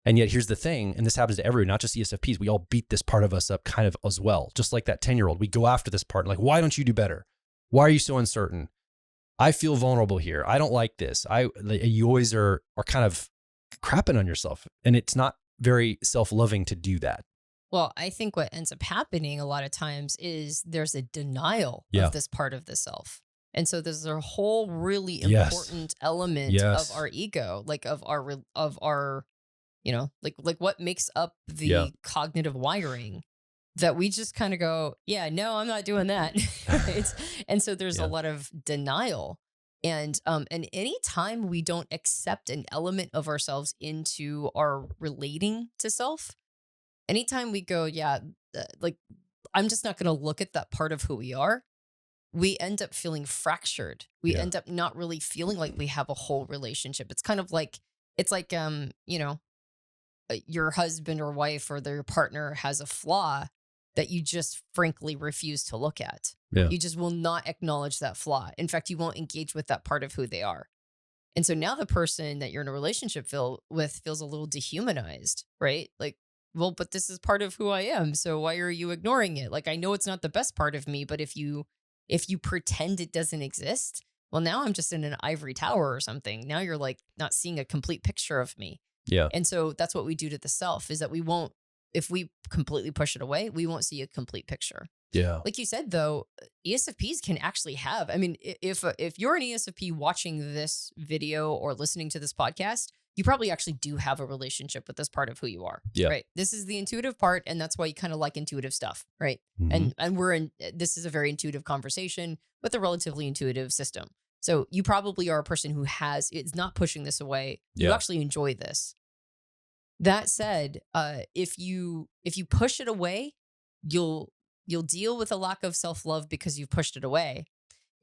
And yet here's the thing, and this happens to everyone, not just ESFPs, we all beat this part of us up kind of as well. Just like that 10-year-old, we go after this part, like, why don't you do better? Why are you so uncertain? I feel vulnerable here. I don't like this. You always are kind of crapping on yourself, and it's not very self-loving to do that. Well, I think what ends up happening a lot of times is there's a denial of this part of the self. And so there's a whole really important element of our ego, like of our, you know, like what makes up the cognitive wiring that we just kind of go, yeah, no, I'm not doing that. And so there's a lot of denial. And any time we don't accept an element of ourselves into our relating to self, anytime we go, like, I'm just not going to look at that part of who we are, we end up feeling fractured. We end up not really feeling like we have a whole relationship. It's kind of like, you know, your husband or wife or their partner has a flaw that you just frankly refuse to look at. Yeah. You just will not acknowledge that flaw. In fact, you won't engage with that part of who they are. And so now the person that you're in a relationship with feels a little dehumanized, right? Like, well, but this is part of who I am. So why are you ignoring it? Like, I know it's not the best part of me, but if you pretend it doesn't exist, well, now I'm just in an ivory tower or something. Now you're like not seeing a complete picture of me. Yeah. And so that's what we do to the self, is that we won't, if we completely push it away, we won't see a complete picture. Yeah. Like you said, though, ESFPs can actually have, I mean, if you're an ESFP watching this video or listening to this podcast, you probably actually do have a relationship with this part of who you are. Yeah. Right. This is the intuitive part. And that's why you kind of like intuitive stuff. Right. Mm-hmm. And this is a very intuitive conversation with a relatively intuitive system. So you probably are a person who is not pushing this away. You actually enjoy this. That said, if you push it away, you'll deal with a lack of self-love because you've pushed it away.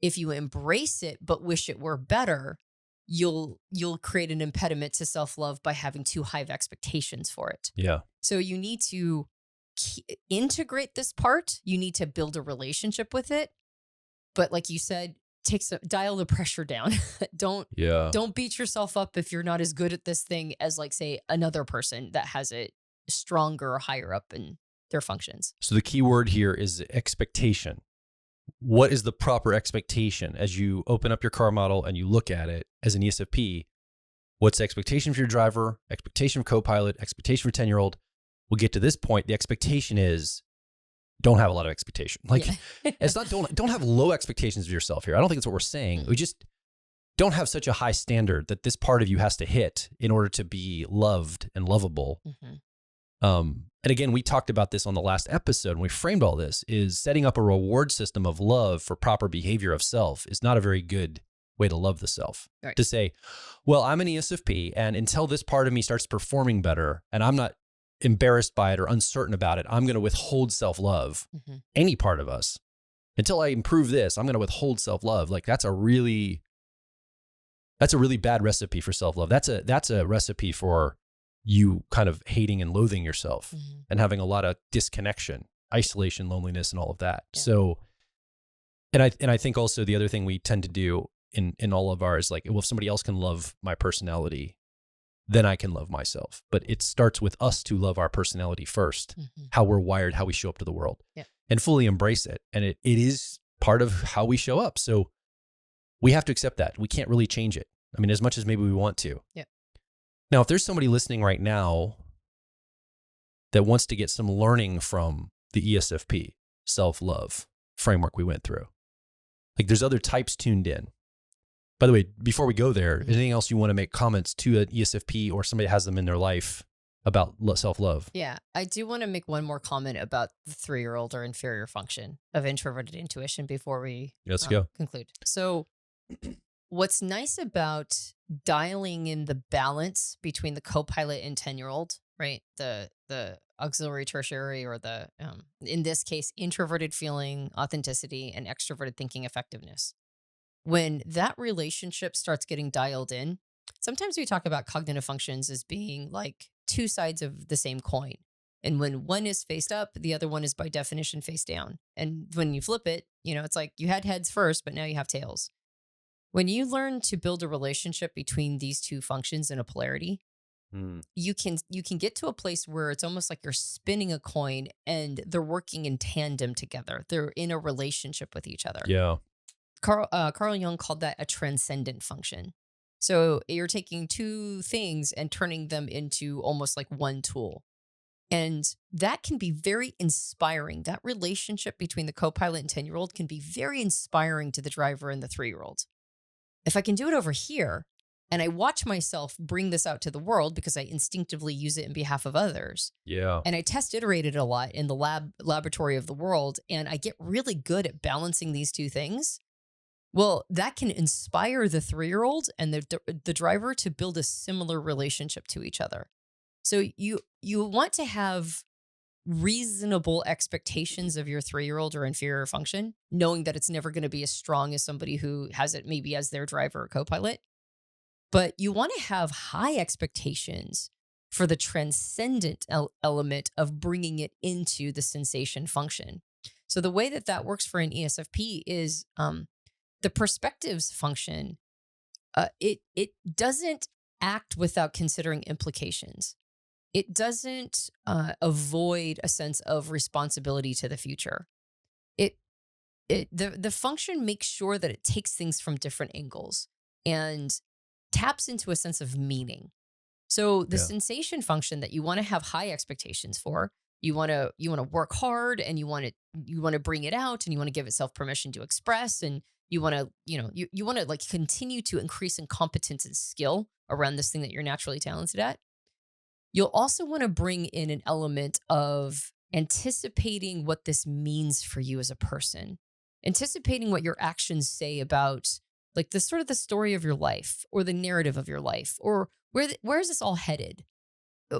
If you embrace it but wish it were better, you'll create an impediment to self-love by having too high of expectations for it. Yeah. So you need to integrate this part. You need to build a relationship with it. But like you said, dial the pressure down. Don't beat yourself up if you're not as good at this thing as, like, say, another person that has it stronger or higher up in their functions. So the key word here is expectation. What is the proper expectation as you open up your car model and you look at it as an ESFP? What's the expectation for your driver, expectation for co-pilot, expectation for 10-year-old? We'll get to this point. The expectation is don't have a lot of expectation. Like, it's not, don't have low expectations of yourself here. I don't think that's what we're saying. We just don't have such a high standard that this part of you has to hit in order to be loved and lovable. Mm-hmm. And again, we talked about this on the last episode, and we framed all this, is setting up a reward system of love for proper behavior of self is not a very good way to love the self. Right. To say, well, I'm an ESFP, and until this part of me starts performing better, and I'm not embarrassed by it or uncertain about it, I'm going to withhold self-love. Mm-hmm. Any part of us. Until I improve this, I'm going to withhold self-love. Like, that's a really bad recipe for self-love. That's a recipe for you kind of hating and loathing yourself and having a lot of disconnection, isolation, loneliness, and all of that. Yeah. So, and I think also the other thing we tend to do in all of ours, like, well, if somebody else can love my personality, then I can love myself. But it starts with us to love our personality first, Mm-hmm. how we're wired, how we show up to the world, Yeah. and fully embrace it. And it is part of how we show up. So we have to accept that. We can't really change it. I mean, as much as maybe we want to. Yeah. Now, if there's somebody listening right now that wants to get some learning from the ESFP self-love framework we went through, like there's other types tuned in. By the way, before we go there, anything else you want to make comments to an ESFP or somebody that has them in their life about self-love? Yeah, I do want to make one more comment about the 3-year-old or inferior function of introverted intuition before we Let's go. conclude. So what's nice about dialing in the balance between the co-pilot and 10-year-old, right? The auxiliary tertiary, or the, in this case, introverted feeling, authenticity, and extroverted thinking effectiveness. When that relationship starts getting dialed in, sometimes we talk about cognitive functions as being like two sides of the same coin. And when one is faced up, the other one is by definition face down. And when you flip it, it's like you had heads first, but now you have tails. When you learn to build a relationship between these two functions in a polarity, you can get to a place where it's almost like you're spinning a coin and they're working in tandem together. They're in a relationship with each other. Yeah. Carl Jung called that a transcendent function. So you're taking two things and turning them into almost like one tool. And that can be very inspiring. That relationship between the co-pilot and 10-year-old can be very inspiring to the driver and the 3-year-old. If I can do it over here, and I watch myself bring this out to the world because I instinctively use it in behalf of others. Yeah. And I test iterated a lot in the laboratory of the world, and I get really good at balancing these two things. Well, that can inspire the 3-year-old and the driver to build a similar relationship to each other. So you want to have reasonable expectations of your 3-year-old or inferior function, knowing that it's never going to be as strong as somebody who has it maybe as their driver or co-pilot. But you want to have high expectations for the transcendent element of bringing it into the sensation function. So the way that works for an ESFP is the perspectives function. It doesn't act without considering implications. It doesn't avoid a sense of responsibility to the future. The function makes sure that it takes things from different angles and taps into a sense of meaning. So the sensation function that you want to have high expectations for, you want to work hard, and you want to bring it out, and you want to give itself permission to express, and you want to you want to like continue to increase in competence and skill around this thing that you're naturally talented at. You'll also want to bring in an element of anticipating what this means for you as a person, anticipating what your actions say about like the sort of the story of your life or the narrative of your life, or where is this all headed?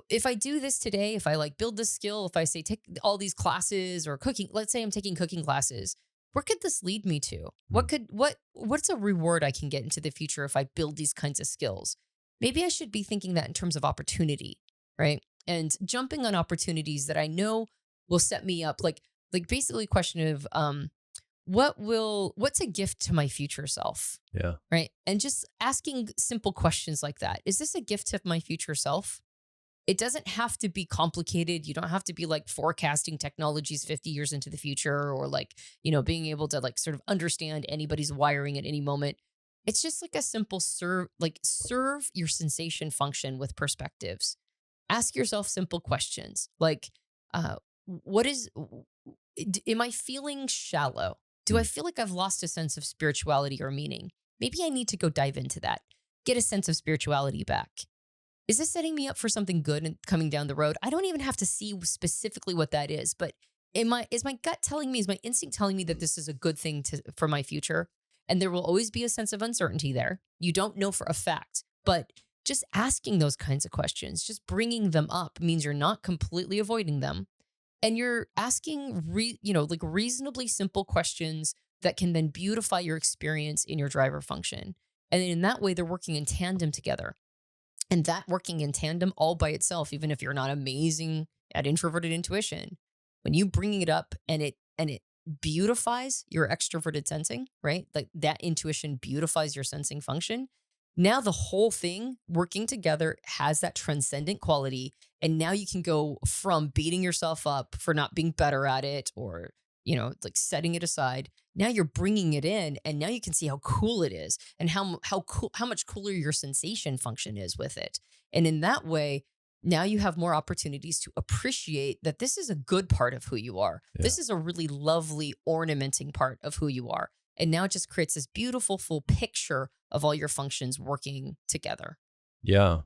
If I do this today, if I like build this skill, if I say take all these classes or cooking, let's say I'm taking cooking classes, where could this lead me to? What's a reward I can get into the future if I build these kinds of skills? Maybe I should be thinking that in terms of opportunity, right? And jumping on opportunities that I know will set me up, like basically a question of what's a gift to my future self? Yeah. Right. And just asking simple questions like that. Is this a gift to my future self? It doesn't have to be complicated. You don't have to be like forecasting technologies 50 years into the future, or like, being able to like sort of understand anybody's wiring at any moment. It's just like a simple serve your sensation function with perspectives. Ask yourself simple questions like, am I feeling shallow? Do I feel like I've lost a sense of spirituality or meaning? Maybe I need to go dive into that. Get a sense of spirituality back. Is this setting me up for something good and coming down the road? I don't even have to see specifically what that is, but is my gut telling me, is my instinct telling me that this is a good thing for my future? And there will always be a sense of uncertainty there. You don't know for a fact, but just asking those kinds of questions, just bringing them up means you're not completely avoiding them. And you're asking, reasonably simple questions that can then beautify your experience in your driver function. And in that way, they're working in tandem together. And that working in tandem all by itself, even if you're not amazing at introverted intuition, when you bring it up and it beautifies your extroverted sensing, right? Like that intuition beautifies your sensing function, Now the whole thing working together has that transcendent quality. And now you can go from beating yourself up for not being better at it, or, like setting it aside. Now you're bringing it in, and now you can see how cool it is, and how much cooler your sensation function is with it. And in that way, now you have more opportunities to appreciate that this is a good part of who you are. Yeah. This is a really lovely ornamenting part of who you are. And now it just creates this beautiful full picture of all your functions working together. Yeah.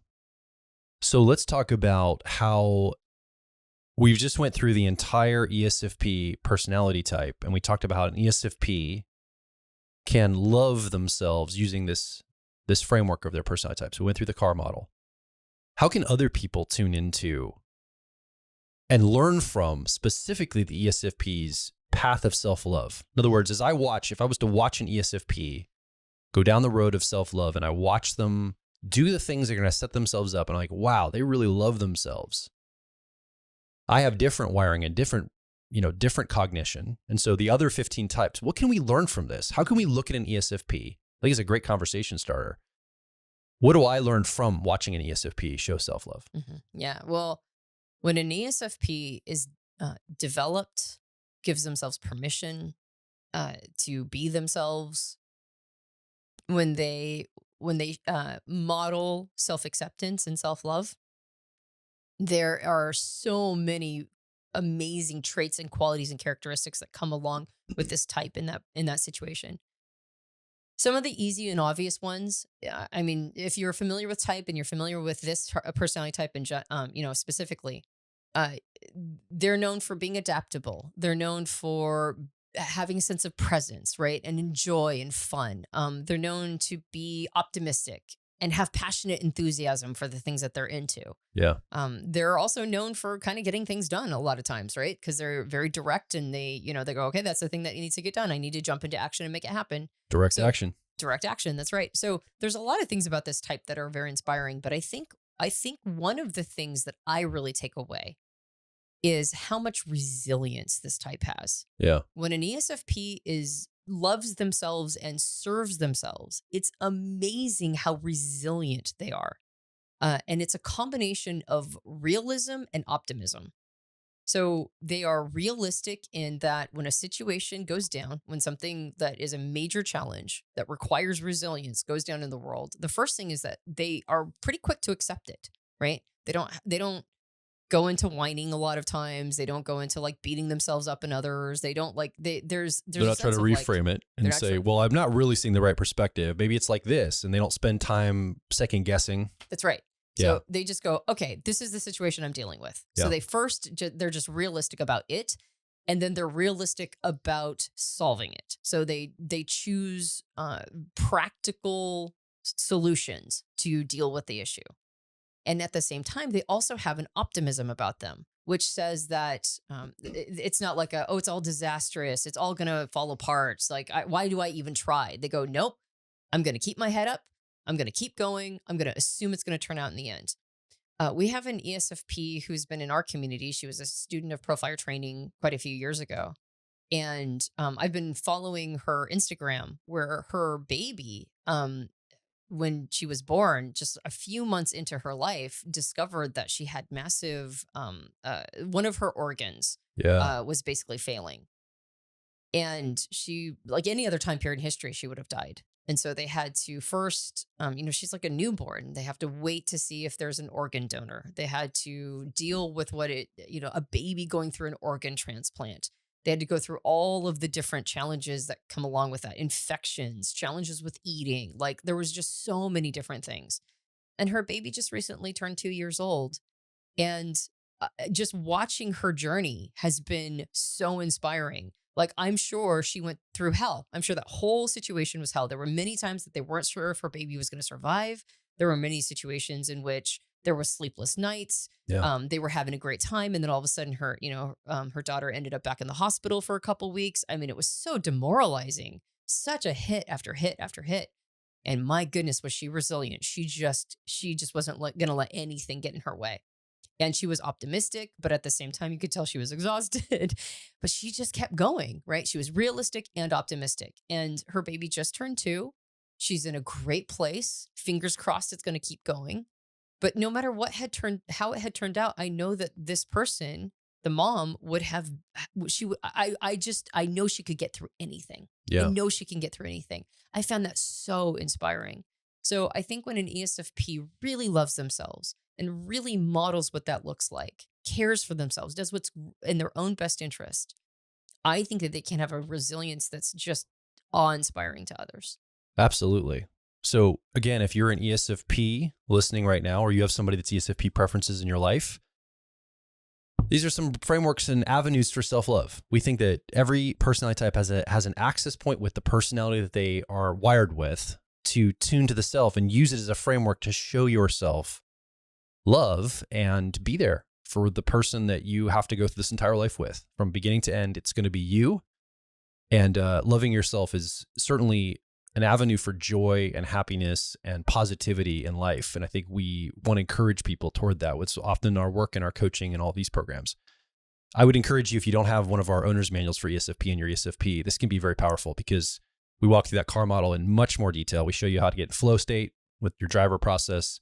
So let's talk about how we've just went through the entire ESFP personality type, and we talked about how an ESFP can love themselves using this framework of their personality type. So we went through the car model. How can other people tune into and learn from specifically the ESFP's path of self-love? In other words, if I was to watch an ESFP go down the road of self-love, and I watch them do the things that are going to set themselves up, and I'm like, wow, they really love themselves. I have different wiring and different cognition. And so the other 15 types, what can we learn from this? How can we look at an ESFP? I think it's a great conversation starter. What do I learn from watching an ESFP show self-love? Mm-hmm. Yeah. Well, when an ESFP is developed, gives themselves permission to be themselves, when they model self-acceptance and self-love, there are so many amazing traits and qualities and characteristics that come along with this type in that situation. Some of the easy and obvious ones, I mean, if you're familiar with type and you're familiar with this personality type, and specifically, they're known for being adaptable. They're known for having a sense of presence, right, and joy and fun. They're known to be optimistic and have passionate enthusiasm for the things that they're into. Yeah. They're also known for kind of getting things done a lot of times, right? Because they're very direct, and they go, okay, that's the thing that needs to get done. I need to jump into action and make it happen. Direct action. Direct action. That's right. So there's a lot of things about this type that are very inspiring. But I think one of the things that I really take away is how much resilience this type has. Yeah. When an ESFP loves themselves and serves themselves, it's amazing how resilient they are. And it's a combination of realism and optimism. So they are realistic in that when a situation goes down, when something that is a major challenge that requires resilience goes down in the world, the first thing is that they are pretty quick to accept it, right? They don't go into whining a lot of times. They don't go into like beating themselves up in others. They don't they're not trying to reframe it and say, well, I'm not really seeing the right perspective. Maybe it's like this. And they don't spend time second guessing. That's right. So they just go, okay, this is the situation I'm dealing with. So they're just realistic about it. And then they're realistic about solving it. So they choose practical solutions to deal with the issue. And at the same time, they also have an optimism about them, which says that it's not like it's all disastrous. It's all going to fall apart. It's like, why do I even try? They go, nope, I'm going to keep my head up. I'm going to keep going. I'm going to assume it's going to turn out in the end. We have an ESFP who's been in our community. She was a student of Profile Training quite a few years ago. And I've been following her Instagram, where her baby, when she was born, just a few months into her life, discovered that she had massive, one of her organs was basically failing. And she, like any other time period in history, she would have died. And so they had to first, she's like a newborn. They have to wait to see if there's an organ donor. They had to deal with a baby going through an organ transplant. They had to go through all of the different challenges that come along with that. Infections, challenges with eating. Like there was just so many different things. And her baby just recently turned 2 years old. And just watching her journey has been so inspiring. Like, I'm sure she went through hell. I'm sure that whole situation was hell. There were many times that they weren't sure if her baby was going to survive. There were many situations in which there were sleepless nights. Yeah. They were having a great time. And then all of a sudden her daughter ended up back in the hospital for a couple weeks. I mean, it was so demoralizing, such a hit after hit after hit. And my goodness, was she resilient. She just wasn't going to let anything get in her way. And she was optimistic, but at the same time, you could tell she was exhausted, but she just kept going, right? She was realistic and optimistic. And her baby just turned 2. She's in a great place. Fingers crossed it's going to keep going. But no matter how it had turned out, I know that this person, the mom, would have, I know she could get through anything. I Yeah. know she can get through anything. I found that so inspiring. So I think when an ESFP really loves themselves and really models what that looks like, cares for themselves, does what's in their own best interest, I think that they can have a resilience that's just awe-inspiring to others. Absolutely. So again, if you're an ESFP listening right now, or you have somebody that's ESFP preferences in your life, these are some frameworks and avenues for self-love. We think that every personality type has an access point with the personality that they are wired with to tune to the self and use it as a framework to show yourself love and be there for the person that you have to go through this entire life with. From beginning to end, it's going to be you. And loving yourself is certainly an avenue for joy and happiness and positivity in life. And I think we want to encourage people toward that, which is often our work and our coaching and all these programs. I would encourage you, if you don't have one of our owner's manuals for ESFP and your ESFP, this can be very powerful because we walk through that car model in much more detail. We show you how to get in flow state with your driver process.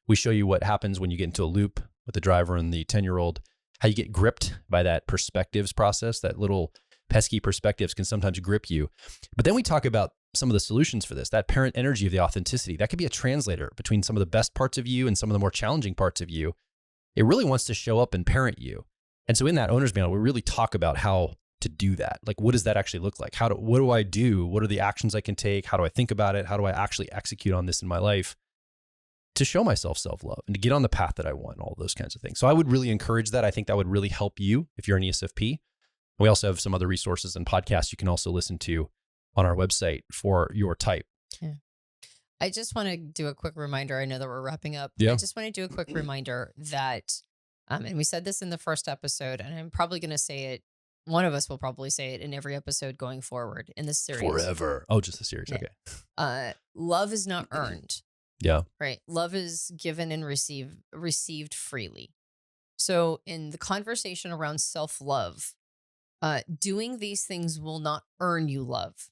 We show you what happens when you get into a loop with the driver and the 10-year-old, how you get gripped by that perspectives process. That little pesky perspectives can sometimes grip you. But then we talk about some of the solutions for this, that parent energy of the authenticity. That could be a translator between some of the best parts of you and some of the more challenging parts of you. It really wants to show up and parent you. And so in that owner's manual, we really talk about how to do that. Like, what does that actually look like? What do I do? What are the actions I can take? How do I think about it? How do I actually execute on this in my life to show myself self-love and to get on the path that I want, all those kinds of things. So I would really encourage that. I think that would really help you if you're an ESFP. We also have some other resources and podcasts you can also listen to on our website for your type. Yeah. I just want to do a quick reminder. I know that we're wrapping up. Yeah. I just want to do a quick reminder that, and we said this in the first episode, and I'm probably going to say it. One of us will probably say it in every episode going forward in this series. Forever. Oh, just the series. Yeah. Okay. Love is not earned. Yeah. Right. Love is given and received freely. So in the conversation around self-love, doing these things will not earn you love.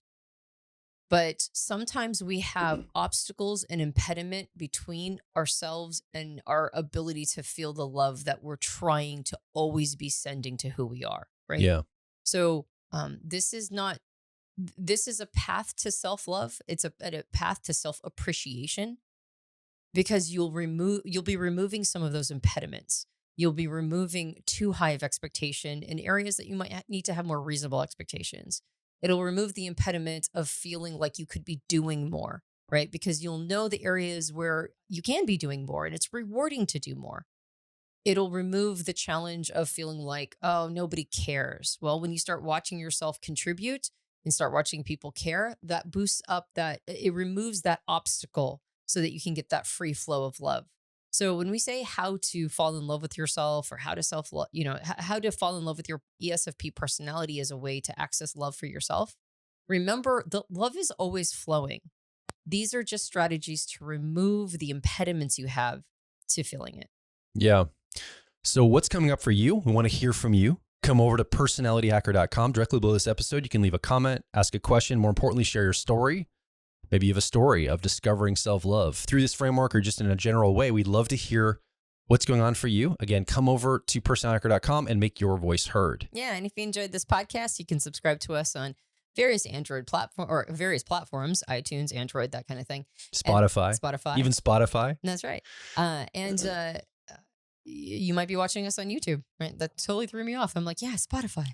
But sometimes we have obstacles and impediment between ourselves and our ability to feel the love that we're trying to always be sending to who we are. Right. Yeah. So this is a path to self-love. It's a path to self-appreciation, because you'll be removing some of those impediments. You'll be removing too high of expectation in areas that you might need to have more reasonable expectations. It'll remove the impediment of feeling like you could be doing more, right? Because you'll know the areas where you can be doing more and it's rewarding to do more. It'll remove the challenge of feeling like, oh, nobody cares. Well, when you start watching yourself contribute and start watching people care, that boosts up it removes that obstacle so that you can get that free flow of love. So when we say how to fall in love with yourself, or how to self-love, how to fall in love with your ESFP personality as a way to access love for yourself, remember the love is always flowing. These are just strategies to remove the impediments you have to feeling it. Yeah. So what's coming up for you? We want to hear from you. Come over to personalityhacker.com. Directly below this episode, you can leave a comment, ask a question, more importantly, share your story. Maybe you have a story of discovering self-love through this framework or just in a general way. We'd love to hear what's going on for you. Again, come over to personalityhacker.com and make your voice heard. Yeah. And if you enjoyed this podcast, you can subscribe to us on various Android various platforms, iTunes, Android, that kind of thing. Spotify. Even Spotify. That's right. You might be watching us on YouTube, right? That totally threw me off. I'm like, yeah, Spotify.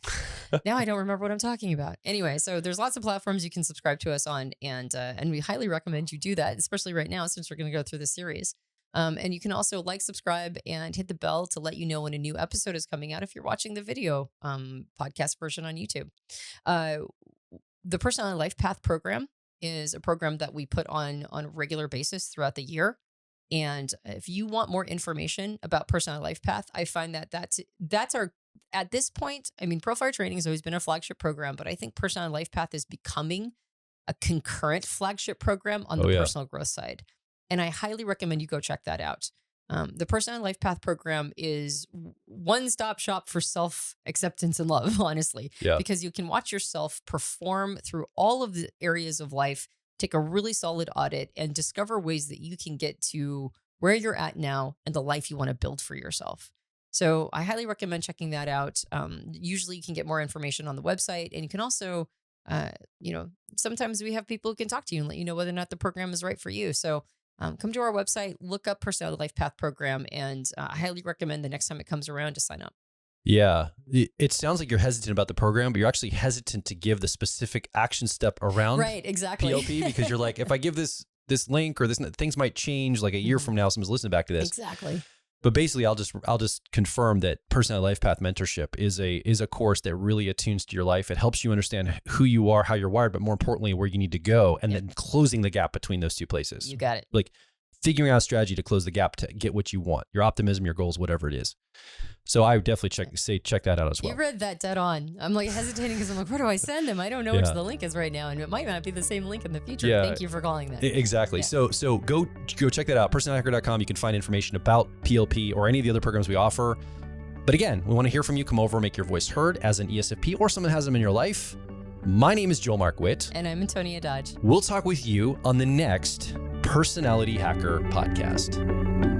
Now I don't remember what I'm talking about. Anyway, so there's lots of platforms you can subscribe to us on, and we highly recommend you do that, especially right now since we're going to go through the series. And you can also subscribe, and hit the bell to let you know when a new episode is coming out if you're watching the video podcast version on YouTube. The Personality Life Path program is a program that we put on a regular basis throughout the year. And if you want more information about Personality Life Path, I find that that's our, at this point, I mean, Profire Training has always been a flagship program, but I think Personality Life Path is becoming a concurrent flagship program on the personal growth side. And I highly recommend you go check that out. The Personality Life Path program is one-stop shop for self-acceptance and love, honestly, because you can watch yourself perform through all of the areas of life take a really solid audit, and discover ways that you can get to where you're at now and the life you want to build for yourself. So I highly recommend checking that out. Usually you can get more information on the website, and you can also, sometimes we have people who can talk to you and let you know whether or not the program is right for you. So come to our website, look up Personality Life Path Program, and I highly recommend the next time it comes around to sign up. Yeah. It sounds like you're hesitant about the program, but you're actually hesitant to give the specific action step around Right, exactly. PLP because you're like, if I give this link or this, things might change like a year from now, someone's listening back to this. Exactly. But basically, I'll just confirm that Personality Life Path Mentorship is a course that really attunes to your life. It helps you understand who you are, how you're wired, but more importantly, where you need to go, and then closing the gap between those two places. You got it. Like figuring out a strategy to close the gap to get what you want, your optimism, your goals, whatever it is. So I would definitely check that out as well. You read that dead on. I'm like hesitating because I'm like, where do I send them? I don't know which the link is right now, and it might not be the same link in the future. Yeah. Thank you for calling that. Exactly. Yeah. So go check that out. Personalityhacker.com. You can find information about PLP or any of the other programs we offer. But again, we want to hear from you. Come over, make your voice heard as an ESFP or someone that has them in your life. My name is Joel Mark Witt. And I'm Antonia Dodge. We'll talk with you on the next Personality Hacker podcast.